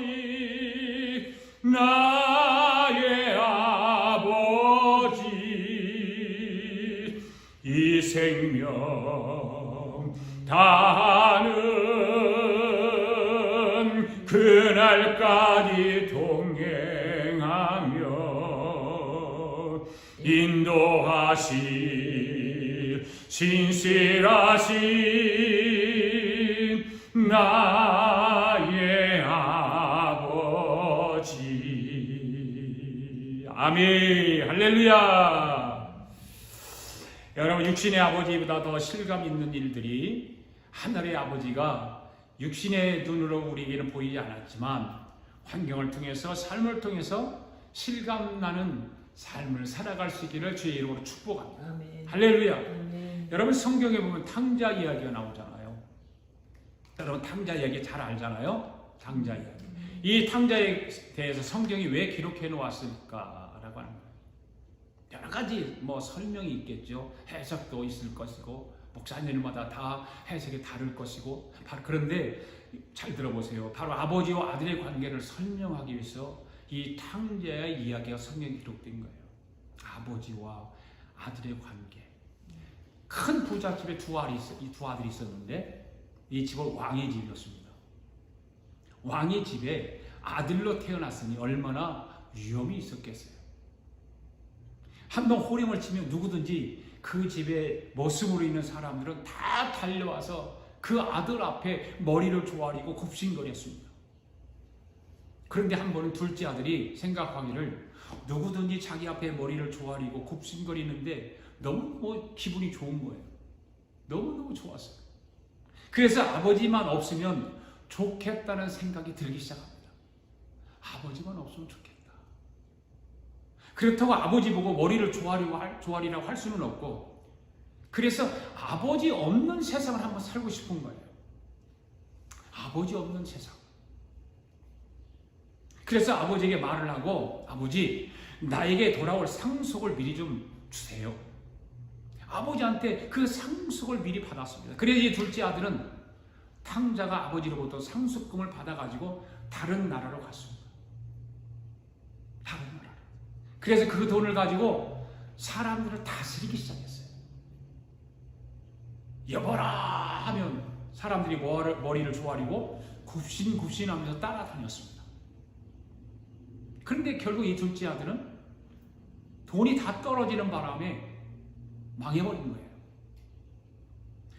나의 아버지, 이 생명 다하는 그날까지 동행하며 인도하실 신실하신 나의 아버지. 아멘. 할렐루야. 여러분, 육신의 아버지보다 더 실감 있는 일들이 하늘의 아버지가 육신의 눈으로 우리에게는 보이지 않았지만 환경을 통해서, 삶을 통해서 실감나는 삶을 살아갈 수 있기를 주의 이름으로 축복합니다. 아멘. 할렐루야. 아멘. 여러분, 성경에 보면 탕자 이야기가 나오잖아요. 여러분, 탕자 이야기 잘 알잖아요. 탕자 이야기. 이 탕자에 대해서 성경이 왜 기록해 놓았을까라고 하는 거예요. 여러 가지 설명이 있겠죠. 해석도 있을 것이고 목사님들마다 다 해석이 다를 것이고, 그런데 잘 들어보세요. 바로 아버지와 아들의 관계를 설명하기 위해서 이 탕자의 이야기가 성경에 기록된 거예요. 아버지와 아들의 관계. 큰 부잣집에 두 아들이 있었는데 이 집은 왕의 집이었습니다. 왕의 집에 아들로 태어났으니 얼마나 위험이 있었겠어요. 한번 호령을 치면 누구든지 그 집에 모습으로 있는 사람들은 다 달려와서 그 아들 앞에 머리를 조아리고 굽신거렸습니다. 그런데 한 번은 둘째 아들이 생각하기를 누구든지 자기 앞에 머리를 조아리고 굽신거리는데 너무 기분이 좋은 거예요. 너무너무 좋았어요. 그래서 아버지만 없으면 좋겠다는 생각이 들기 시작합니다. 아버지만 없으면 좋겠다. 그렇다고 아버지 보고 머리를 조아리라고 할 수는 없고, 그래서 아버지 없는 세상을 한번 살고 싶은 거예요. 아버지 없는 세상. 그래서 아버지에게 말을 하고, 아버지, 나에게 돌아올 상속을 미리 좀 주세요. 아버지한테 그 상속을 미리 받았습니다. 그래서 이 둘째 아들은 탕자가 아버지로부터 상속금을 받아가지고 다른 나라로 갔습니다. 다른 나라로. 그래서 그 돈을 가지고 사람들을 다스리기 시작했어요. 여보라 하면 사람들이 머리를 조아리고 굽신굽신하면서 따라다녔습니다. 그런데 결국 이 둘째 아들은 돈이 다 떨어지는 바람에 망해버린 거예요.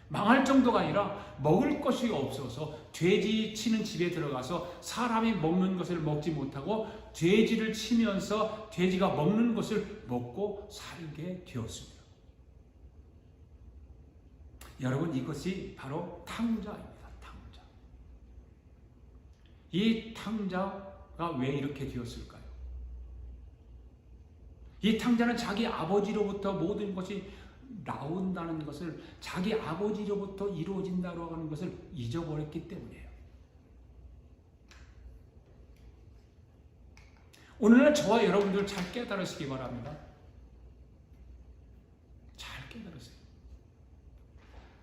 망할 정도가 아니라 먹을 것이 없어서 돼지 치는 집에 들어가서 사람이 먹는 것을 먹지 못하고 돼지를 치면서 돼지가 먹는 것을 먹고 살게 되었습니다. 여러분, 이것이 바로 탕자입니다. 탕자. 이 탕자가 왜 이렇게 되었을까요? 이 탕자는 자기 아버지로부터 모든 것이 나온다는 것을, 자기 아버지로부터 이루어진다고 하는 것을 잊어버렸기 때문이에요. 오늘날 저와 여러분들 잘 깨달으시기 바랍니다. 잘 깨달으세요.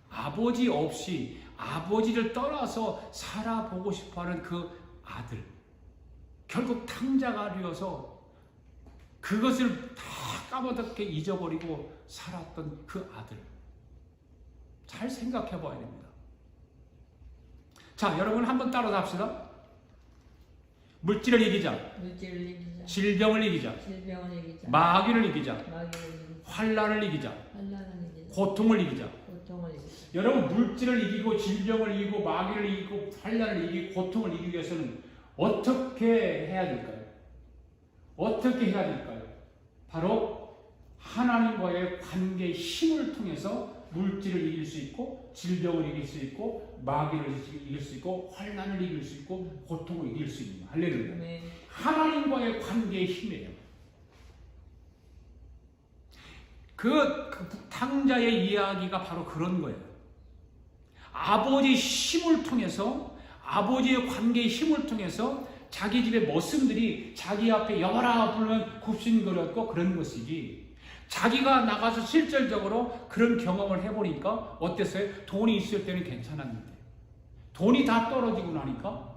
아버지 없이 아버지를 떠나서 살아보고 싶어하는 그 아들, 결국 탕자가 되어서 그것을 다 까맣게 잊어버리고 살았던 그 아들, 잘 생각해 봐야 됩니다. 자, 여러분 한번 따라서 합시다. 물질을 이기자. 물질을 이기자. 질병을 이기자. 질병을 이기자. 마귀를 이기자. 마귀를 이기자. 환난을 이기자. 환난을 이기자. 고통을 이기자. 고통을 이기자. 여러분 물질을 이기고 질병을 이기고 마귀를 이기고 환난을 이기고 고통을 이기기 위해서는 어떻게 해야 될까요? 어떻게 해야 될까요? 바로 하나님과의 관계의 힘을 통해서 물질을 이길 수 있고 질병을 이길 수 있고 마귀를 이길 수 있고 환난을 이길 수 있고 고통을 이길 수 있는 할렐루야. 아멘. 하나님과의 관계의 힘이에요. 그 탕자의 이야기가 바로 그런 거예요. 아버지의 힘을 통해서 아버지의 관계의 힘을 통해서 자기 집의 머슴들이 자기 앞에 여봐라 부르면 굽신거렸고 그런 것이지, 자기가 나가서 실질적으로 그런 경험을 해보니까 어땠어요? 돈이 있을 때는 괜찮았는데 돈이 다 떨어지고 나니까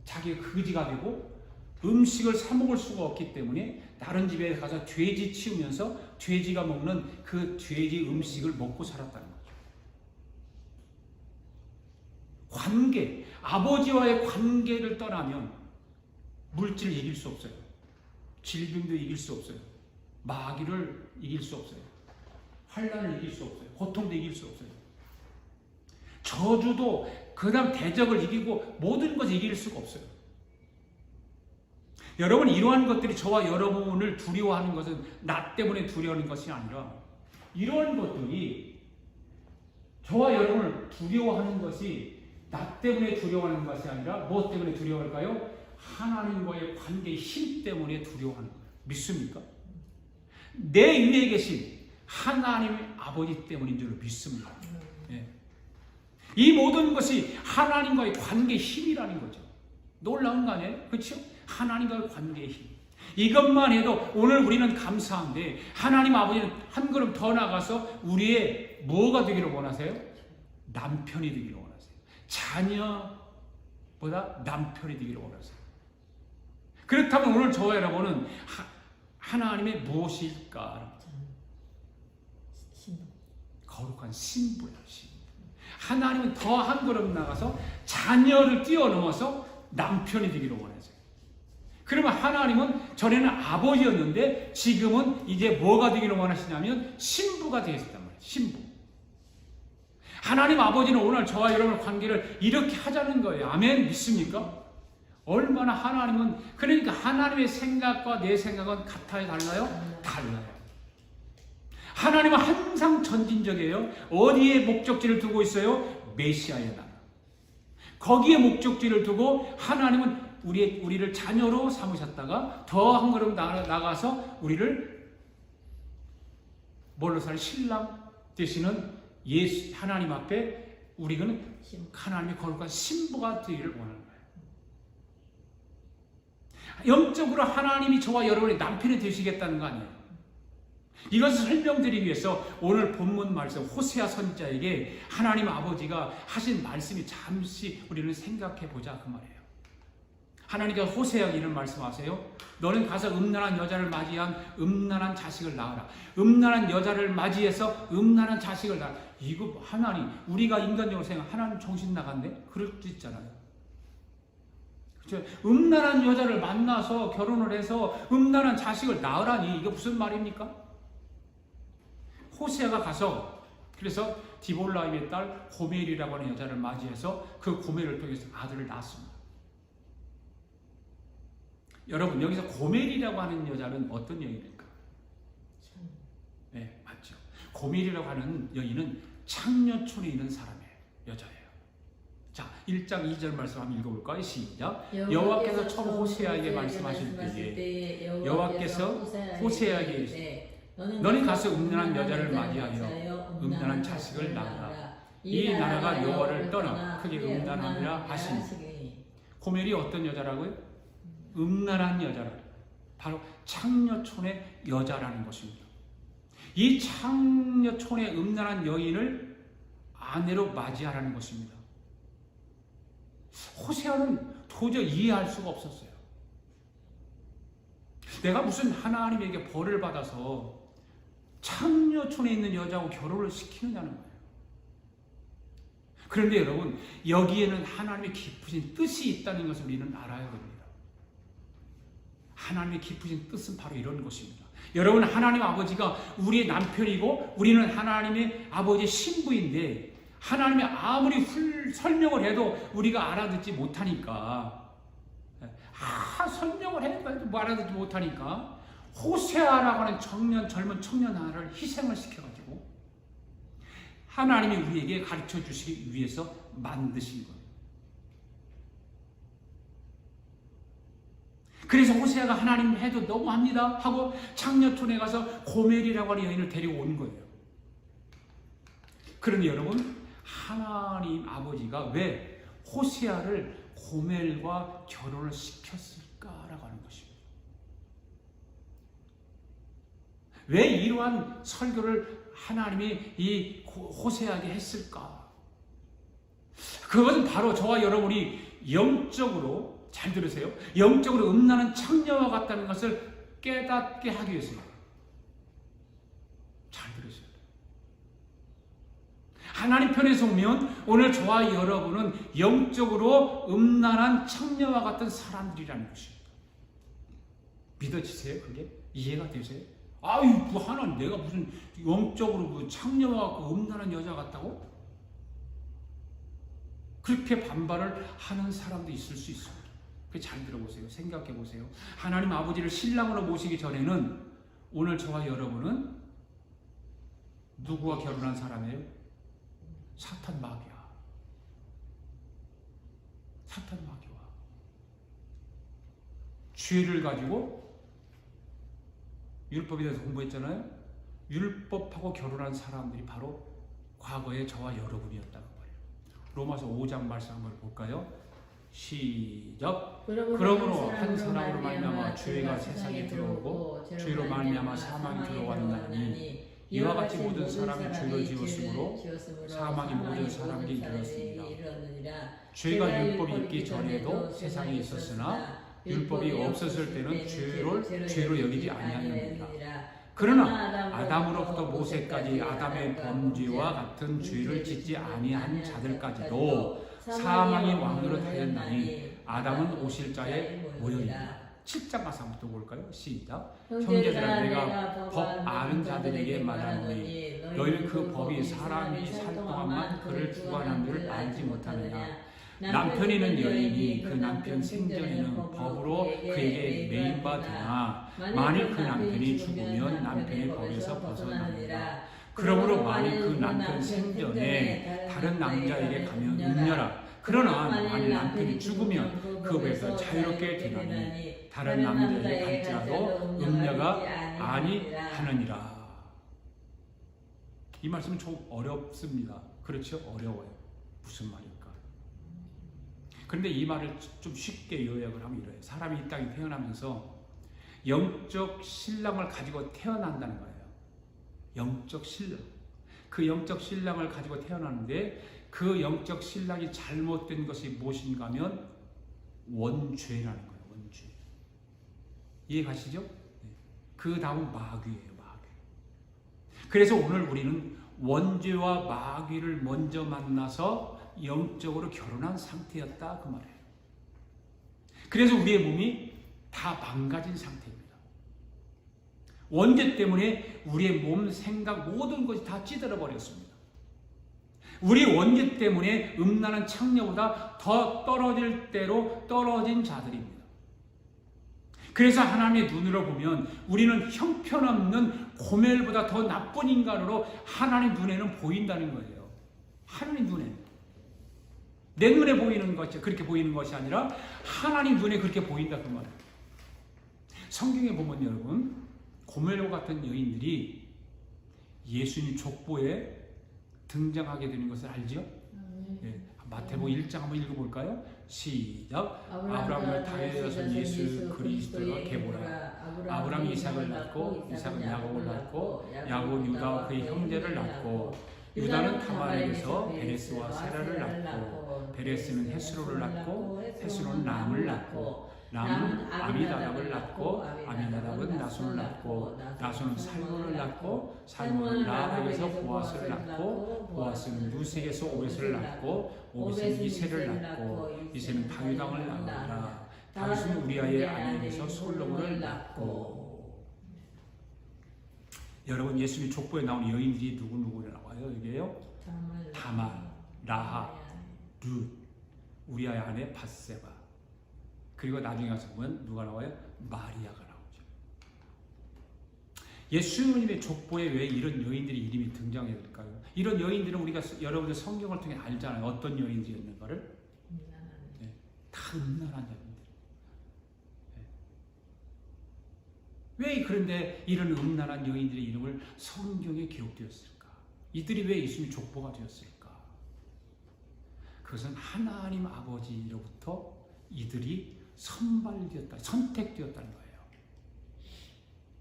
자기가 거지가 되고 음식을 사 먹을 수가 없기 때문에 다른 집에 가서 돼지 치우면서 돼지가 먹는 그 돼지 음식을 먹고 살았다는 거죠. 관계, 아버지와의 관계를 떠나면 물질을 이길 수 없어요. 질병도 이길 수 없어요. 마귀를 이길 수 없어요. 환난을 이길 수 없어요. 고통도 이길 수 없어요. 저주도 그 다음 대적을 이기고 모든 것을 이길 수가 없어요. 여러분, 이러한 것들이 저와 여러분을 두려워하는 것은 나 때문에 두려워하는 것이 아니라, 이러한 것들이 저와 여러분을 두려워하는 것이 나 때문에 두려워하는 것이 아니라 무엇 때문에 두려워할까요? 하나님과의 관계의 힘 때문에 두려워하는 거예요. 믿습니까? 내 위에 계신 하나님 아버지 때문인 줄 믿습니다. 예. 이 모든 것이 하나님과의 관계의 힘이라는 거죠. 놀라운 거 아니에요? 그렇죠? 하나님과의 관계의 힘. 이것만 해도 오늘 우리는 감사한데, 하나님 아버지는 한 걸음 더 나가서 우리의 뭐가 되기를 원하세요? 남편이 되기를 원하세요. 자녀보다 남편이 되기를 원하세요. 그렇다면 오늘 저와 여러분은 하나님의 무엇일까? 거룩한 신부예요. 신부. 하나님은 더 한 걸음 나가서 자녀를 뛰어넘어서 남편이 되기를 원하세요. 그러면 하나님은 전에는 아버지였는데 지금은 이제 뭐가 되기를 원하시냐면 신부가 되겠단 말이에요. 신부. 하나님 아버지는 오늘 저와 여러분의 관계를 이렇게 하자는 거예요. 아멘. 믿습니까? 얼마나 하나님은, 그러니까 하나님의 생각과 내 생각은 같아요? 달라요? 달라요. 하나님은 항상 전진적이에요. 어디에 목적지를 두고 있어요? 메시아의 나라. 거기에 목적지를 두고 하나님은 우리를 자녀로 삼으셨다가 더 한 걸음 나가서 우리를 뭘로 살 신랑 되시는 예수 하나님 앞에 우리는 하나님의 거룩한 신부가 되기를 원하는 거예요. 영적으로 하나님이 저와 여러분의 남편이 되시겠다는 거 아니에요. 이것을 설명드리기 위해서 오늘 본문 말씀 호세아 선지자에게 하나님 아버지가 하신 말씀이 잠시 우리는 생각해 보자 그 말이에요. 하나님께서 호세아에게 이런 말씀하세요. 너는 가서 음란한 여자를 맞이한 음란한 자식을 낳아라. 음란한 여자를 맞이해서 음란한 자식을 낳아라. 이거 하나님, 우리가 인간적으로 생각, 하나님 정신 나갔네? 그럴 수 있잖아요. 그렇죠? 음란한 여자를 만나서 결혼을 해서 음란한 자식을 낳으라니 이게 무슨 말입니까? 호세아가 가서 그래서 디볼라임의 딸 고멜이라고 하는 여자를 맞이해서 그 고멜을 통해서 아들을 낳았습니다. 여러분, 여기서 고멜이라고 하는 여자는 어떤 여인일까? 네, 맞죠. 고멜이라고 하는 여인은 창녀촌에 있는 사람이에요. 여자예요. 자, 1장 2절 말씀 한번 읽어볼까요? 시작. 여호와께서 처음 호세아에게 말씀하실 때에 여호와께서 호세아에게 너는 가서 음란한 여자를 맞이하여 음란한 자식을 낳으라. 이 나라가 여호와를 떠나 크게 음란함이라 하시니. 고멜이 어떤 여자라고요? 음란한 여자라. 바로 창녀촌의 여자라는 것입니다. 이 창녀촌의 음란한 여인을 아내로 맞이하라는 것입니다. 호세아는 도저히 이해할 수가 없었어요. 내가 무슨 하나님에게 벌을 받아서 창녀촌에 있는 여자하고 결혼을 시키느냐는 거예요. 그런데 여러분, 여기에는 하나님의 깊으신 뜻이 있다는 것을 우리는 알아야 됩니다. 하나님의 깊으신 뜻은 바로 이런 것입니다. 여러분, 하나님 아버지가 우리의 남편이고 우리는 하나님의 아버지의 신부인데 하나님이 아무리 설명을 해도 우리가 알아듣지 못하니까, 설명을 해도 알아듣지 못하니까 호세아라고 하는 젊은 청년 하나를 희생을 시켜가지고 하나님이 우리에게 가르쳐 주시기 위해서 만드신 거예요. 그래서 호세아가 하나님 해도 너무합니다 하고 창녀촌에 가서 고멜이라고 하는 여인을 데리고 온 거예요. 그런데 여러분, 하나님 아버지가 왜 호세아를 고멜과 결혼을 시켰을까라고 하는 것입니다. 왜 이러한 설교를 하나님이 이 호세아에게 했을까? 그것은 바로 저와 여러분이 영적으로, 잘 들으세요, 영적으로 음란한 창녀와 같다는 것을 깨닫게 하기 위해서입니다. 잘 들으세요. 하나님 편에서 보면 오늘 저와 여러분은 영적으로 음란한 창녀와 같은 사람들이라는 것입니다. 믿어지세요? 그게? 이해가 되세요? 아유, 하나님, 내가 무슨 영적으로 창녀와 같고 음란한 여자 같다고? 그렇게 반발을 하는 사람도 있을 수 있습니다. 잘 들어보세요. 생각해 보세요. 하나님 아버지를 신랑으로 모시기 전에는 오늘 저와 여러분은 누구와 결혼한 사람이에요? 사탄 마귀와. 사탄 마귀와 죄를 가지고, 율법에 대해서 공부했잖아요. 율법하고 결혼한 사람들이 바로 과거의 저와 여러분이었다고 말이에요. 로마서 5장 말씀 한번 볼까요? 시작. 그러므로 한 사람으로 말미암아 죄가 세상에 들어오고 죄로 말미암아 사망이 들어왔나니 이와 같이 모든 사람이 죄를 지었으므로 사망이 모든 사람에게 이르렀습니다. 죄가 율법이 있기 전에도 세상에 있었으나 율법이 없었을 때는 죄로 여기지 아니하였느니라. 그러나 아담으로부터 모세까지 아담의 범죄와 같은 죄를 짓지 아니한 자들까지도 사망이 왕노릇하였나니 아담은 오실 자의 모형이다. 7장 가서 한번 또 볼까요? 시작. 형제들아, 내가 법 아는 자들에게 말하노니 너희는 그 법이 사람이 살 동안만 그를 주관한 줄을 알지 못하느냐. 남편이는 여인이 그 남편 생전에는 법으로 그에게 매인 바 되나 만일 그 남편이 죽으면 남편의 법에서 벗어나느니라. 그러므로 만일 그 남편 생전에 다른 남자에게 가면 음녀라. 그러나 만일 남편이 죽으면 그 법에서 자유롭게 되나니 다른 남자에게 갈지라도 음녀가 아니하느니라. 이 말씀은 좀 어렵습니다. 그렇죠? 어려워요. 무슨 말일까? 그런데 이 말을 좀 쉽게 요약을 하면 이래요. 사람이 이 땅에 태어나면서 영적 신랑을 가지고 태어난다는 거예요. 영적 신랑. 그 영적 신랑을 가지고 태어나는데 그 영적 신랑이 잘못된 것이 무엇인가 하면 원죄라는 거예요. 원죄. 이해 가시죠? 그 다음 마귀예요. 마귀. 그래서 오늘 우리는 원죄와 마귀를 먼저 만나서 영적으로 결혼한 상태였다 그 말이에요. 그래서 우리의 몸이 다 망가진 상태입니다. 원죄 때문에 우리의 몸, 생각, 모든 것이 다 찌들어 버렸습니다. 우리 원죄 때문에 음란한 창녀보다 더 떨어질 대로 떨어진 자들입니다. 그래서 하나님의 눈으로 보면 우리는 형편없는 고멜보다 더 나쁜 인간으로 하나님 눈에는 보인다는 거예요. 하나님 눈에. 내 눈에 보이는 것이 그렇게 보이는 것이 아니라 하나님 눈에 그렇게 보인다 그 말이에요. 성경에 보면 여러분, 고멜과 같은 여인들이 예수님 족보에 등장하게 되는 것을 알죠? 네. 마태복음 1장 한번 읽어볼까요? 시작. 아브라함을 다윗에서 예수 그리스도가 계보라. 아브라함이 이삭을 낳고 이삭은 야곱을 낳고 야곱은 유다와 그의 형제를 낳고 유다는 타말에게서 베레스와 세라를 낳고 베레스는 헤스로를 낳고 헤스로는 람을 낳고 람은 아미나답을 낳고 아미나답은 나손을 낳고 나손은 살몬을 낳고 살몬은 라합에서 보아스를 낳고 보아스는 루색에서 오벳을 낳고 오벳은 이새를 낳고 이새는 다윗왕을 낳으라. 다윗은 우리아의 아내에서 솔로몬을 낳고. 여러분 예수님 족보에 나오는 여인들이 누구 나와요? 이게요? 다말, 라합, 룻, 우리아의 아내 밧세바. 그리고 나중에 가서 보면 누가 나와요? 마리아가 나오죠. 예수님의 족보에 왜 이런 여인들이 이름이 등장해야 될까요? 이런 여인들은 우리가 여러분들 성경을 통해 알잖아요. 어떤 여인들이었는가를. 네, 다 음란한 여인들. 네. 왜 그런데 이런 음란한 여인들의 이름을 성경에 기록되었을까? 이들이 왜 예수님 족보가 되었을까? 그것은 하나님 아버지로부터 이들이 선발되었다, 선택되었다는 거예요.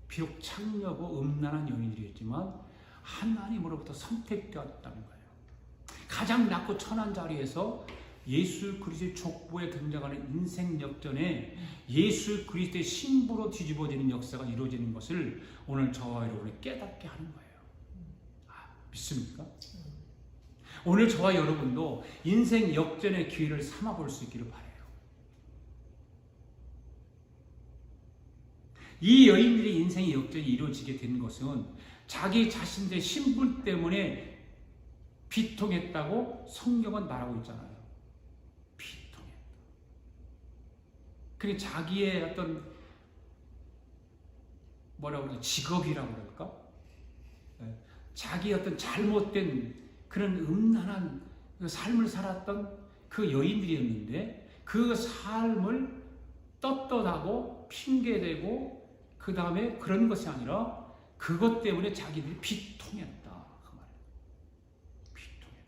비록 창녀고 음란한 여인들이었지만 하나님으로부터 선택되었다는 거예요. 가장 낮고 천한 자리에서 예수 그리스도의 족보에 등장하는 인생 역전에 예수 그리스도의 신부로 뒤집어지는 역사가 이루어지는 것을 오늘 저와 여러분이 깨닫게 하는 거예요. 믿습니까? 오늘 저와 여러분도 인생 역전의 기회를 삼아볼 수 있기를 바라요. 이 여인들의 인생의 역전이 이루어지게 된 것은 자기 자신의 신분 때문에 비통했다고 성경은 말하고 있잖아요. 비통했다. 그게 자기의 어떤 뭐라고 그러지? 직업이라고 그럴까? 자기 어떤 잘못된 그런 음란한 삶을 살았던 그 여인들이었는데 그 삶을 떳떳하고 핑계대고 그 다음에 그런 것이 아니라 그것 때문에 자기들이 비통했다. 그 말이에요. 비통했다.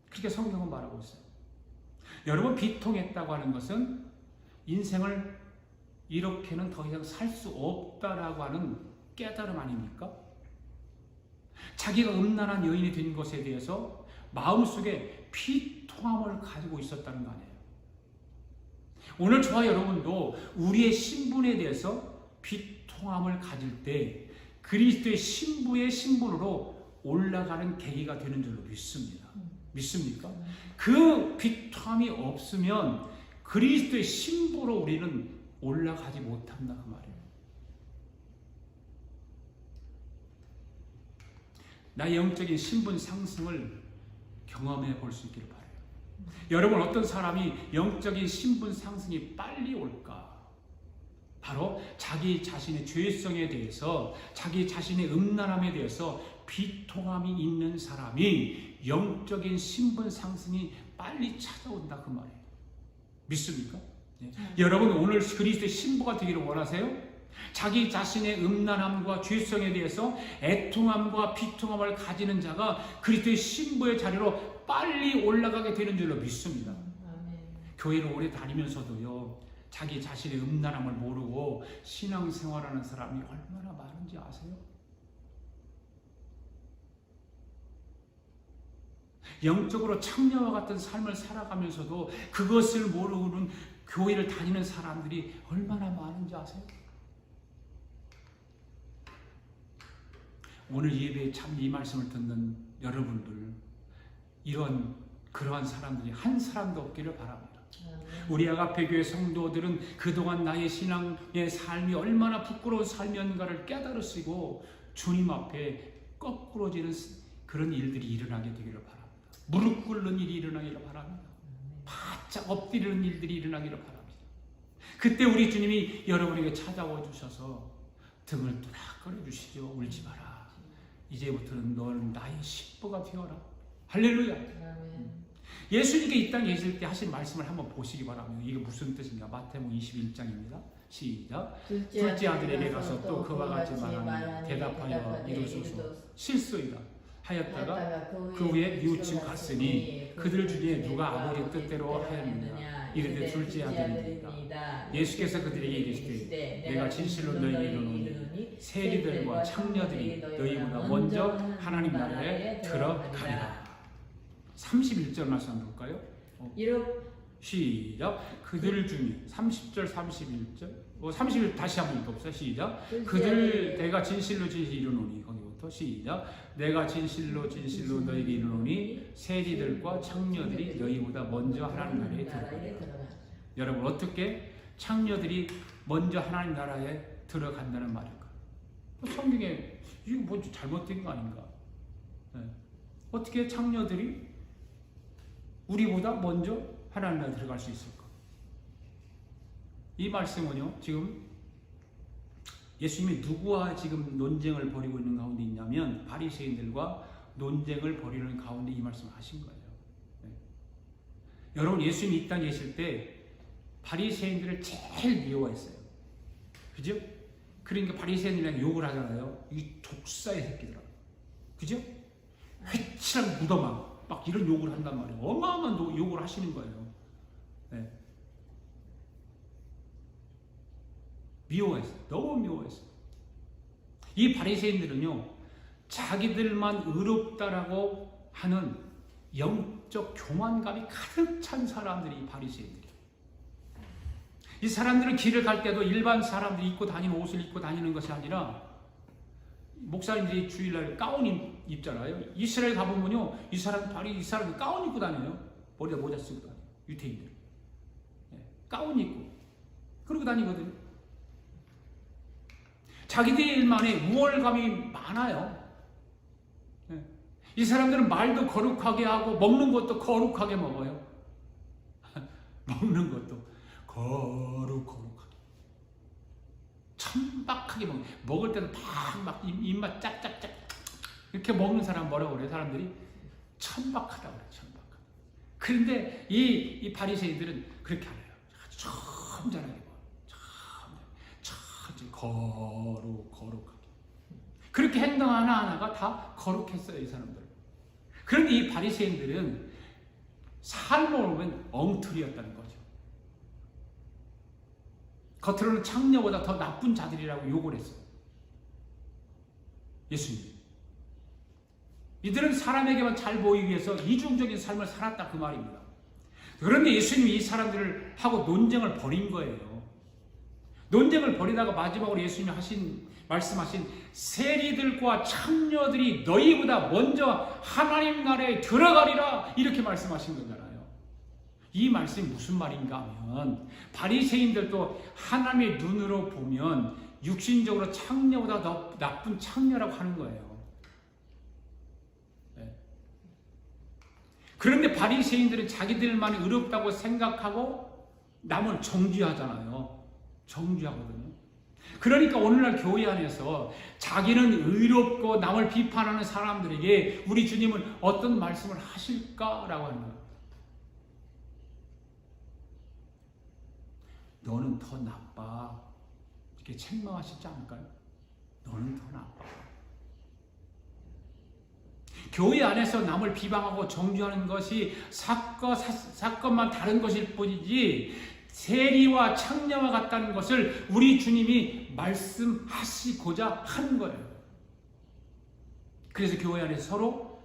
그렇게 성경은 말하고 있어요. 여러분 비통했다고 하는 것은 인생을 이렇게는 더 이상 살 수 없다라고 하는 깨달음 아닙니까? 자기가 음란한 여인이 된 것에 대해서 마음속에 비통함을 가지고 있었다는 거 아니에요. 오늘 저와 여러분도 우리의 신분에 대해서 비통함을 가질 때 그리스도의 신부의 신분으로 올라가는 계기가 되는 줄로 믿습니다. 믿습니까? 그 비통함이 없으면 그리스도의 신부로 우리는 올라가지 못한다 그 말이에요. 나의 영적인 신분 상승을 경험해 볼 수 있기를 바라요. 여러분 어떤 사람이 영적인 신분 상승이 빨리 올까? 바로 자기 자신의 죄성에 대해서 자기 자신의 음란함에 대해서 비통함이 있는 사람이 영적인 신분 상승이 빨리 찾아온다 그 말이에요. 믿습니까? 네. 여러분 오늘 그리스도의 신부가 되기를 원하세요? 자기 자신의 음란함과 죄성에 대해서 애통함과 비통함을 가지는 자가 그리스도의 신부의 자리로 빨리 올라가게 되는 줄로 믿습니다. 교회를 오래 다니면서도요 자기 자신의 음란함을 모르고 신앙생활하는 사람이 얼마나 많은지 아세요? 영적으로 창녀와 같은 삶을 살아가면서도 그것을 모르는 교회를 다니는 사람들이 얼마나 많은지 아세요? 오늘 예배에 참 이 말씀을 듣는 여러분들 그러한 사람들이 한 사람도 없기를 바랍니다. 우리 아가페 교회 성도들은 그동안 나의 신앙의 삶이 얼마나 부끄러운 삶이었는가를 깨달으시고 주님 앞에 거꾸로지는 그런 일들이 일어나게 되기를 바랍니다. 무릎 꿇는 일이 일어나기를 바랍니다. 바짝 엎드리는 일들이 일어나기를 바랍니다. 그때 우리 주님이 여러분에게 찾아와 주셔서 등을 뚜락거려 주시죠. 울지 마라. 이제부터는 너는 나의 신부가 되어라. 할렐루야. 예수님께 이 땅에 계실 때 하신 말씀을 한번 보시기 바랍니다. 이게 무슨 뜻인가? 마태복음 21장입니다. 시작. 둘째 아들에게 가서 또 그와 같이 말하니 대답하여 이루소서. 실소이다 하였다가 그 후에 뉘우침 갔으니 그들 중에 누가 아버지 뜻대로 하였느냐? 이르되 둘째 아들이니라. 예수께서 그들에게 이르시되 내가 진실로 너희에게 이르노니 세리들과 창녀들이 너희보다 먼저 하나님 나라에 들어가리라. 31절 말씀 볼까요? 시작. 그들 중에 30절 31절 31 다시 한번 읽어봅시다. 시작. 그들 내가 진실로 이르노니 거기부터 시작. 내가 진실로 너에게 이르노니 세리들과 창녀들이 너희보다 먼저 하나님 나라에 들어가리라. 여러분 어떻게 창녀들이 먼저 하나님 나라에 들어간다는 말일까? 성경에 이거 뭐 잘못된 거 아닌가? 네. 어떻게 창녀들이 우리보다 먼저 하나님 나라에 들어갈 수 있을까? 이 말씀은요, 지금 예수님이 누구와 지금 논쟁을 벌이고 있는 가운데 있냐면 바리새인들과 논쟁을 벌이는 가운데 이 말씀을 하신 거예요. 네. 여러분 예수님이 이 땅에 계실 때 바리새인들을 제일 미워했어요. 그죠? 그러니까 바리새인들이랑 욕을 하잖아요. 이 독사의 새끼들아. 그죠? 회칠한 무덤아. 막 이런 욕을 한단 말이에요. 어마어마한 욕을 하시는 거예요. 네. 미워했어요. 너무 미워했어요. 이 바리새인들은요, 자기들만 의롭다라고 하는 영적 교만감이 가득 찬 사람들이 이 바리새인들이에요. 이 사람들은 길을 갈 때도 일반 사람들이 입고 다니는 옷을 입고 다니는 것이 아니라 목사님들이 주일날 가운 입잖아요. 이스라엘 가보면요, 이 사람 가운 입고 다녀요. 머리에 모자 쓰고 다녀요. 유태인들. 네, 가운 입고 그러고 다니거든요. 자기들만의 우월감이 많아요. 네. 이 사람들은 말도 거룩하게 하고 먹는 것도 거룩하게 먹어요. 먹는 것도 거룩하게 천박하게 먹을 때도 막 입맛 짭짭짭 이렇게 먹는 사람 뭐라고 그래요? 사람들이 천박하다고 그래요. 천박. 그런데 이 바리새인들은 그렇게 안 해요. 점잖하게 먹어요. 천천히 거룩하게. 그렇게 행동 하나하나가 다 거룩했어요. 이 사람들. 그런데 이 바리새인들은 삶을 보면 엉터리였다는 거죠. 겉으로는 창녀보다 더 나쁜 자들이라고 욕을 했어요. 예수님. 이들은 사람에게만 잘 보이기 위해서 이중적인 삶을 살았다 그 말입니다. 그런데 예수님이 이 사람들을 하고 논쟁을 벌인 거예요. 논쟁을 벌이다가 마지막으로 예수님이 말씀하신 세리들과 창녀들이 너희보다 먼저 하나님 나라에 들어가리라 이렇게 말씀하신 거잖아요. 이 말씀이 무슨 말인가 하면 바리새인들도 하나님의 눈으로 보면 육신적으로 창녀보다 더 나쁜 창녀라고 하는 거예요. 네. 그런데 바리새인들은 자기들만 의롭다고 생각하고 남을 정죄하잖아요. 정죄하거든요. 그러니까 오늘날 교회 안에서 자기는 의롭고 남을 비판하는 사람들에게 우리 주님은 어떤 말씀을 하실까라고 하는 거예요. 너는 더 나빠. 이렇게 책망하시지 않을까요? 너는 더 나빠. 교회 안에서 남을 비방하고 정죄하는 것이 사건만 다른 것일 뿐이지 세리와 창녀와 같다는 것을 우리 주님이 말씀하시고자 하는 거예요. 그래서 교회 안에서 서로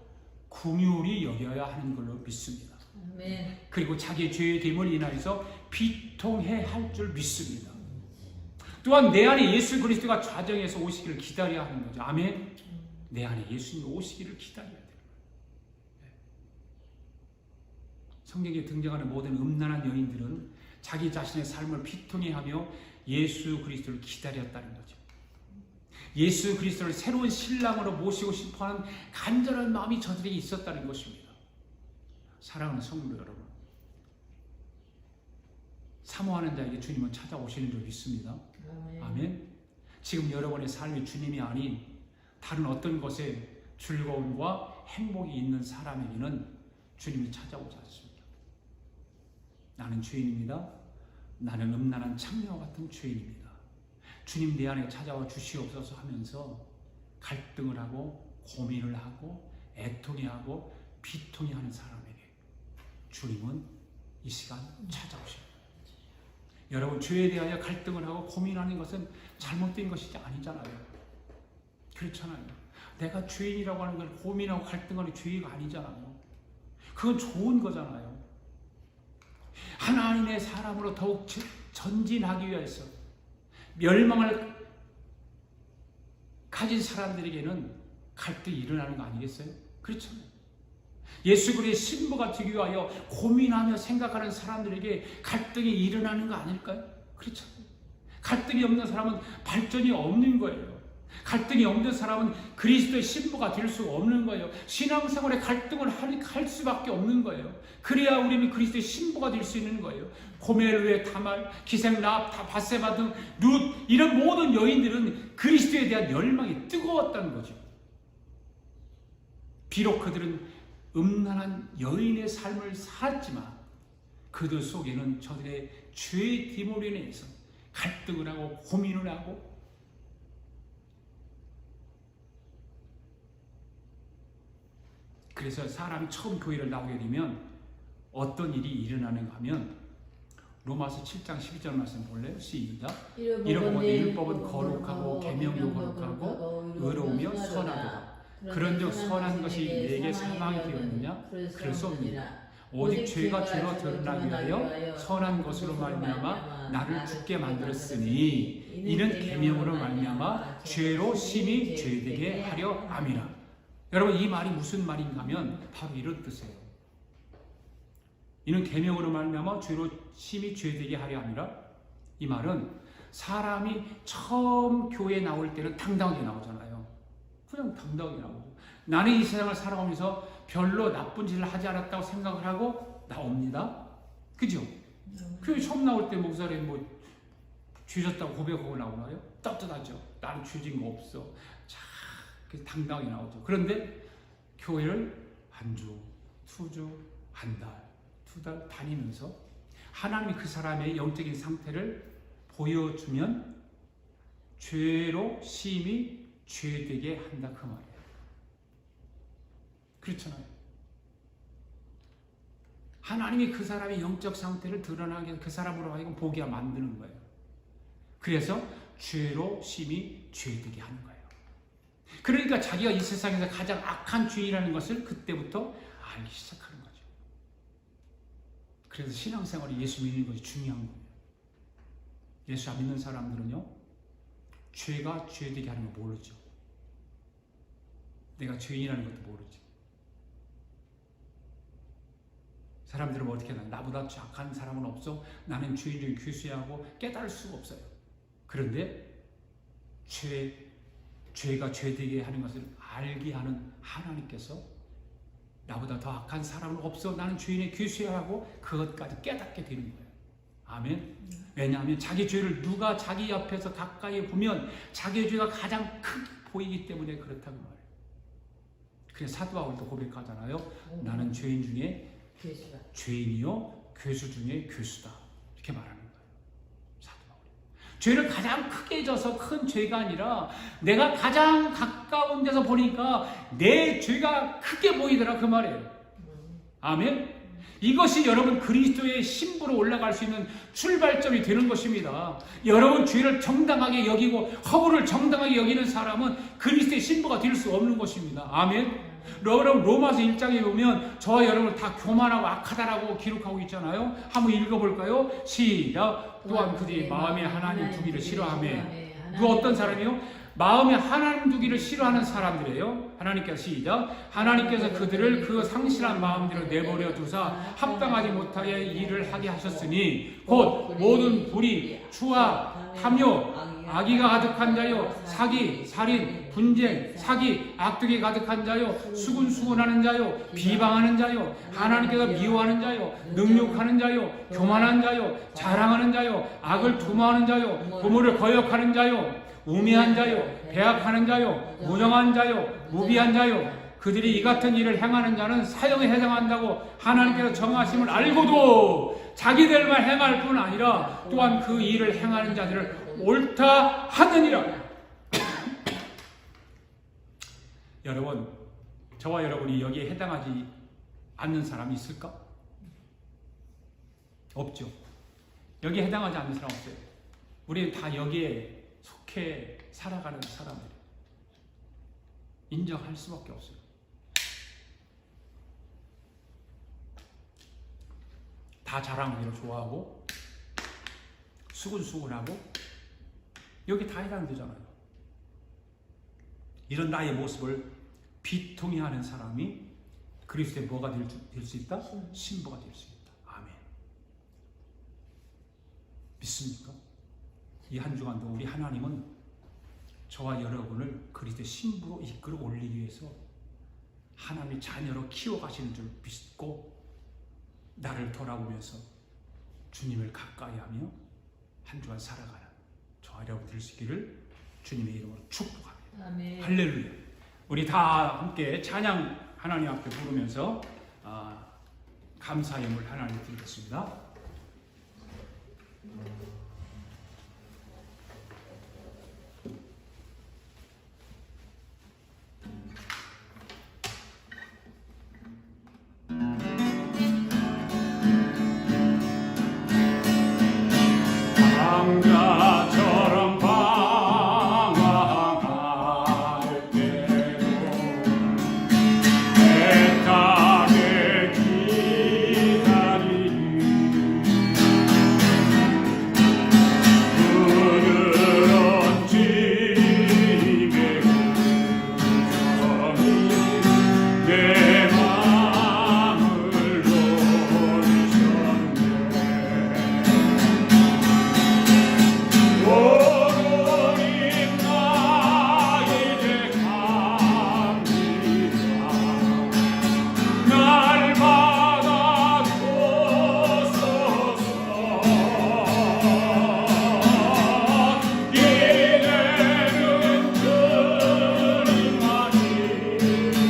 긍휼히 여겨야 하는 걸로 믿습니다. 아멘. 그리고 자기의 죄의 됨을 인하여서 비통해야 할 줄 믿습니다. 또한 내 안에 예수 그리스도가 좌정해서 오시기를 기다려야 하는 거죠. 아멘. 내 안에 예수님이 오시기를 기다려야 돼요. 성경에 등장하는 모든 음란한 여인들은 자기 자신의 삶을 비통해하며 예수 그리스도를 기다렸다는 거죠. 예수 그리스도를 새로운 신랑으로 모시고 싶어하는 간절한 마음이 저들에게 있었다는 것입니다. 사랑하는 성도 여러분, 사모하는 자에게 주님은 찾아오시는 줄 믿습니다. 아멘. 지금 여러분의 삶이 주님이 아닌 다른 어떤 것에 즐거움과 행복이 있는 사람에게는 주님이 찾아오지 않습니다. 나는 죄인입니다. 나는 음란한 창녀와 같은 죄인입니다. 주님 내 안에 찾아와 주시옵소서 하면서 갈등을 하고 고민을 하고 애통해하고 비통해하는 사람에게 주님은 이 시간 찾아오십니다. 여러분 죄에 대하여 갈등을 하고 고민하는 것은 잘못된 것이 아니잖아요. 그렇잖아요. 내가 죄인이라고 하는 건 고민하고 갈등하는 죄가 아니잖아요. 그건 좋은 거잖아요. 하나님의 사람으로 더욱 전진하기 위해서 멸망을 가진 사람들에게는 갈등이 일어나는 거 아니겠어요? 그렇죠. 예수 그리스도의 신부가 되기 위하여 고민하며 생각하는 사람들에게 갈등이 일어나는 거 아닐까요? 그렇죠. 갈등이 없는 사람은 발전이 없는 거예요. 갈등이 없는 사람은 그리스도의 신부가 될 수 없는 거예요. 신앙생활에 갈등을 할 수밖에 없는 거예요. 그래야 우리는 그리스도의 신부가 될 수 있는 거예요. 고멜루의 다말, 기생 라합, 바세바 등 룻 이런 모든 여인들은 그리스도에 대한 열망이 뜨거웠다는 거죠. 비록 그들은 음란한 여인의 삶을 살았지만 그들 속에는 저들의 죄의 디모로 인해서 갈등을 하고 고민을 하고 그래서 사람이 처음 교회를 나오게 되면 어떤 일이 일어나는가 하면 로마서 7장 12절 말씀 볼래요? 시작. 이러므로 율법은 거룩하고 계명도 거룩하고 의로우며 선하도다. 그런즉 선한 것이 내게 사망이 되었느냐? 그럴 수 없느냐? 오직 죄가 죄로 드러나기 위하여 선한 것으로 말미암아 나를 죽게 만들었으니 이는 계명으로 말미암아 죄로 심히 죄되게 하려 함이라. 여러분 이 말이 무슨 말인가 하면 바로 이런 뜻이에요. 이는 계명으로 말미암아 죄로 심히 죄되게 하려 함이라. 이 말은 사람이 처음 교회에 나올 때는 당당하게 나오잖아요. 그냥 당당하게 나오죠. 나는 이 세상을 살아오면서 별로 나쁜 짓을 하지 않았다고 생각을 하고 나옵니다. 그죠? 교회 처음 나올 때 목사님 죄졌다고 고백하고 나오나요? 떳떳하죠. 나는 죄진 거 없어. 그래서 당당하게 나오죠. 그런데 교회를 한 주, 두 주, 한 달, 두 달 다니면서 하나님이 그 사람의 영적인 상태를 보여주면 죄로 심히 죄되게 한다 그 말이에요. 그렇잖아요. 하나님이 그 사람의 영적 상태를 드러나게 그 사람으로 하여금 보게 만드는 거예요. 그래서 죄로 심히 죄되게 하는 거예요. 그러니까 자기가 이 세상에서 가장 악한 죄인이라는 것을 그때부터 알기 시작하는 거죠. 그래서 신앙생활이 예수 믿는 것이 중요한 거예요. 예수 안 믿는 사람들은요, 죄가 죄되게 하는 거 모르죠. 내가 죄인이라는 것도 모르죠. 사람들은 어떻게 하나? 나보다 악한 사람은 없어? 나는 죄인 중에 괴수하고 깨달을 수가 없어요. 그런데 죄가 죄되게 하는 것을 알게 하는 하나님께서 나보다 더 악한 사람은 없어? 나는 죄인의 괴수야 하고 그것까지 깨닫게 되는 거예요. 아멘. 왜냐하면 자기 죄를 누가 자기 옆에서 가까이 보면 자기의 죄가 가장 크게 보이기 때문에 그렇다고 말해요. 그래서 사도 바울도 고백하잖아요. 나는 죄인 중에 괴수다. 죄인이요 괴수 중에 괴수다. 이렇게 말하는 거예요. 사도 바울이. 죄를 가장 크게 져서 큰 죄가 아니라 내가 가장 가까운 데서 보니까 내 죄가 크게 보이더라 그 말이에요. 아멘. 이것이 여러분 그리스도의 신부로 올라갈 수 있는 출발점이 되는 것입니다. 여러분 죄를 정당하게 여기고 허물을 정당하게 여기는 사람은 그리스도의 신부가 될 수 없는 것입니다. 아멘. 여러분 로마서 1장에 보면 저와 여러분 다 교만하고 악하다라고 기록하고 있잖아요. 한번 읽어볼까요? 시작. 또한 그들이 마음에 하나님 두기를 싫어하며 그 어떤 사람이요? 마음에 하나님 두기를 싫어하는 사람들이에요. 하나님께서 시작. 하나님께서 그들을 그 상실한 마음대로 내버려 두사 합당하지 못하여 일을 하게 하셨으니 곧 모든 불의, 추악, 탐욕, 악의가 가득한 자요, 사기, 살인, 분쟁, 사기, 악독이 가득한 자요, 수군수군하는 자요, 비방하는 자요, 하나님께서 미워하는 자요, 능욕하는 자요, 교만한 자요, 자랑하는 자요, 악을 두모하는 자요, 부모를 거역하는 자요, 우매한 자요, 배악하는 자요, 무정한 자요, 무비한 자요, 그들이 이 같은 일을 행하는 자는 사형에 해당한다고 하나님께서 정하심을 알고도 자기들만 행할 뿐 아니라 또한 그 일을 행하는 자들을 옳다 하느니라. 여러분, 저와 여러분이 여기에 해당하지 않는 사람이 있을까? 없죠. 여기에 해당하지 않는 사람 없어요. 우리는 다 여기에 속해 살아가는 사람들 인정할 수밖에 없어요. 다 자랑하기를 좋아하고 수근수근하고 여기 다 해당되잖아요. 이런 나의 모습을 비통해 하는 사람이 그리스도의 뭐가 될 수 있다? 신부가 될 수 있다. 아멘. 믿습니까? 이 한 주간도 우리 하나님은 저와 여러분을 그리스도의 신부로 이끌어 올리기 위해서 하나님의 자녀로 키워가시는 줄 믿고 나를 돌아보면서 주님을 가까이 하며 한 주간 살아가는 저와 여러분 될 수 있기를 주님의 이름으로 축복합니다. 아멘. 할렐루야. 우리 다 함께 찬양 하나님 앞에 부르면서 감사의 예물 하나님 드리겠습니다. 강가처럼 방황할 때도 애타게 기다리는 그런 주님의 음성이 내 마음을 노리셨네. 오로님 나 이제 갑니다. 날 받아주소서. 이제는 주님만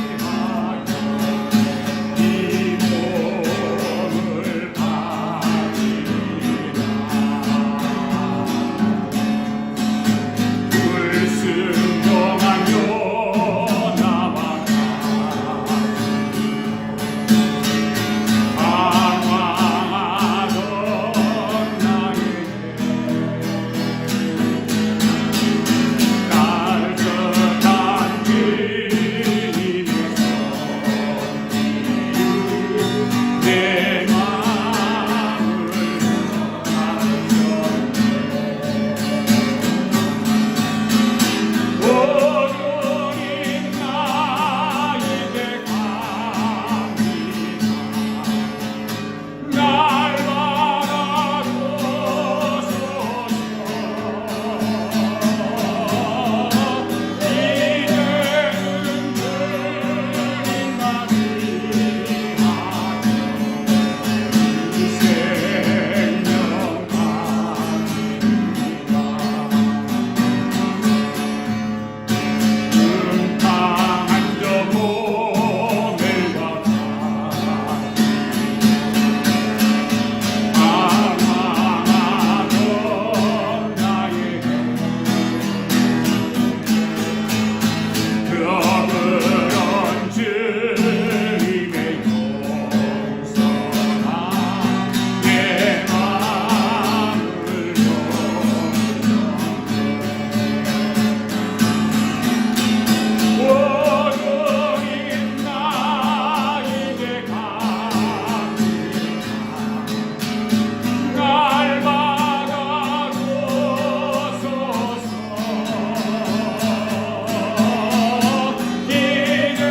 위하여 이 몸을 바치리라. 불순종하며 나와 방황하던 나에게 따뜻한 주님의 손이 내 마음을 가르쳤네. 오로님 나 이제 갑니다. 날 받아주소서. 이제는 주님만 위하여 이 생명 바칩니다. 음탕한 저 몸을 박아 방황하던 나에게 그런 주님의 용서가 내 마음을 오로님 나 이제 갑니다. 날 받아주소서. 이제는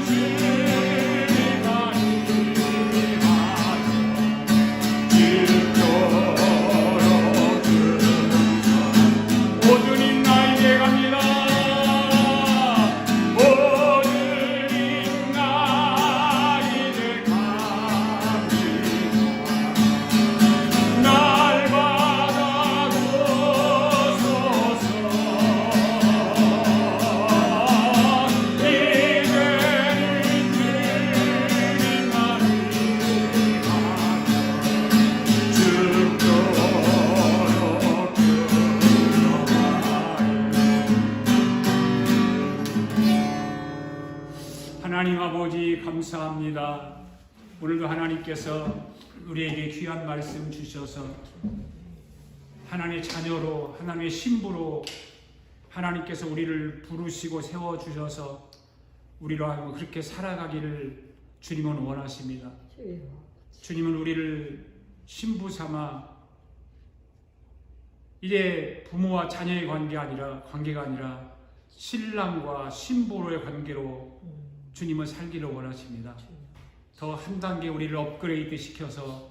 주님만 위하여 죽도록 오 주님 나 이제 갑니다. 오 주님 나 이제 갑니다. 날 받아주소서. 이제는 주님만 위하여 죽도록 하나님 아버지 감사합니다. 오늘도 하나님께서 우리에게 귀한 말씀 주셔서 하나님의 자녀로 하나님의 신부로 하나님께서 우리를 부르시고 세워주셔서 우리로 하여금 그렇게 살아가기를 주님은 원하십니다. 주여. 주님은 우리를 신부 삼아 이제 부모와 자녀의 관계가 아니라 신랑과 신부로의 관계로 주님은 살기를 원하십니다. 더 한 단계 우리를 업그레이드 시켜서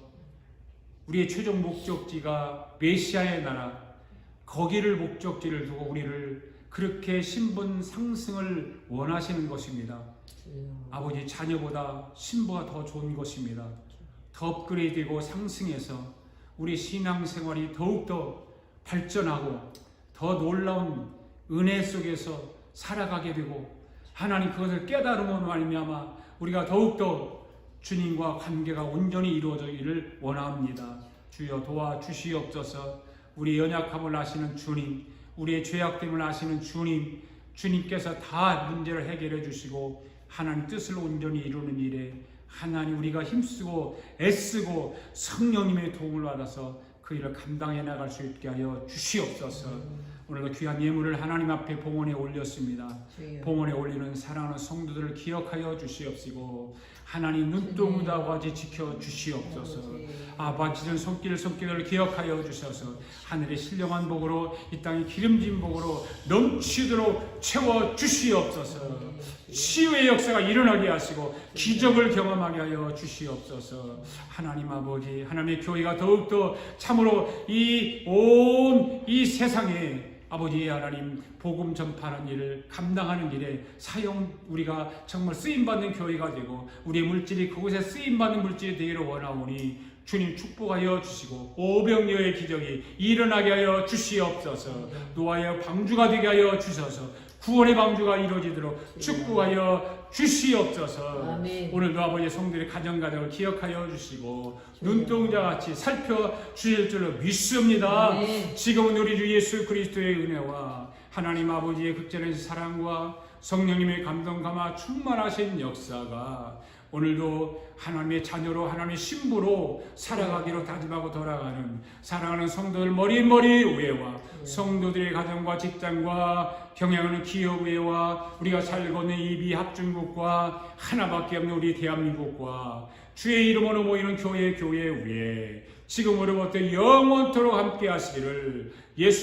우리의 최종 목적지가 메시아의 나라, 거기를 목적지를 두고 우리를 그렇게 신분 상승을 원하시는 것입니다. 아버지, 자녀보다 신부가 더 좋은 것입니다. 더 업그레이드되고 상승해서 우리 신앙생활이 더욱더 발전하고 더 놀라운 은혜 속에서 살아가게 되고 하나님 그것을 깨달음으로 말미암아 우리가 더욱더 주님과 관계가 온전히 이루어지기를 원합니다. 주여 도와주시옵소서. 우리 연약함을 아시는 주님, 우리의 죄악됨을 아시는 주님, 주님께서 다 문제를 해결해 주시고 하나님 뜻을 온전히 이루는 일에 하나님 우리가 힘쓰고 애쓰고 성령님의 도움을 받아서 그 일을 감당해 나갈 수 있게 하여 주시옵소서. 오늘도 귀한 예물을 하나님 앞에 봉헌에 올렸습니다. 봉헌에 올리는 사랑하는 성도들을 기억하여 주시옵시고 하나님 눈동자와 같이 지켜 주시옵소서. 아버지는 손길을 기억하여 주셔서 하늘의 신령한 복으로 이 땅의 기름진 복으로 넘치도록 채워 주시옵소서. 치유의 역사가 일어나게 하시고 기적을 경험하게 하여 주시옵소서. 하나님 아버지, 하나님의 교회가 더욱더 참으로 이 세상에 아버지 하나님 복음 전파하는 일을 감당하는 일에 우리가 정말 쓰임받는 교회가 되고 우리의 물질이 그곳에 쓰임받는 물질이 되기를 원하오니 주님 축복하여 주시고 오병이어의 기적이 일어나게 하여 주시옵소서. 노아의 방주가 되게 하여 주셔서 구원의 방주가 이루어지도록 축복하여 주시옵소서. 아멘. 오늘도 아버지 성들의 가정가정을 기억하여 주시고 눈동자같이 살펴주실 줄로 믿습니다. 아멘. 지금은 우리 주 예수 그리스도의 은혜와 하나님 아버지의 극진한 사랑과 성령님의 감동 감화 충만하신 역사가 오늘도 하나님의 자녀로 하나님의 신부로 살아가기로 다짐하고 돌아가는 사랑하는 성도들 머리 위에와 성도들의 가정과 직장과 경영하는 기업 위에와 우리가 살고 있는 이 미합중국과 하나밖에 없는 우리 대한민국과 주의 이름으로 모이는 교회 위에 지금으로부터 영원토록 함께 하시기를 예수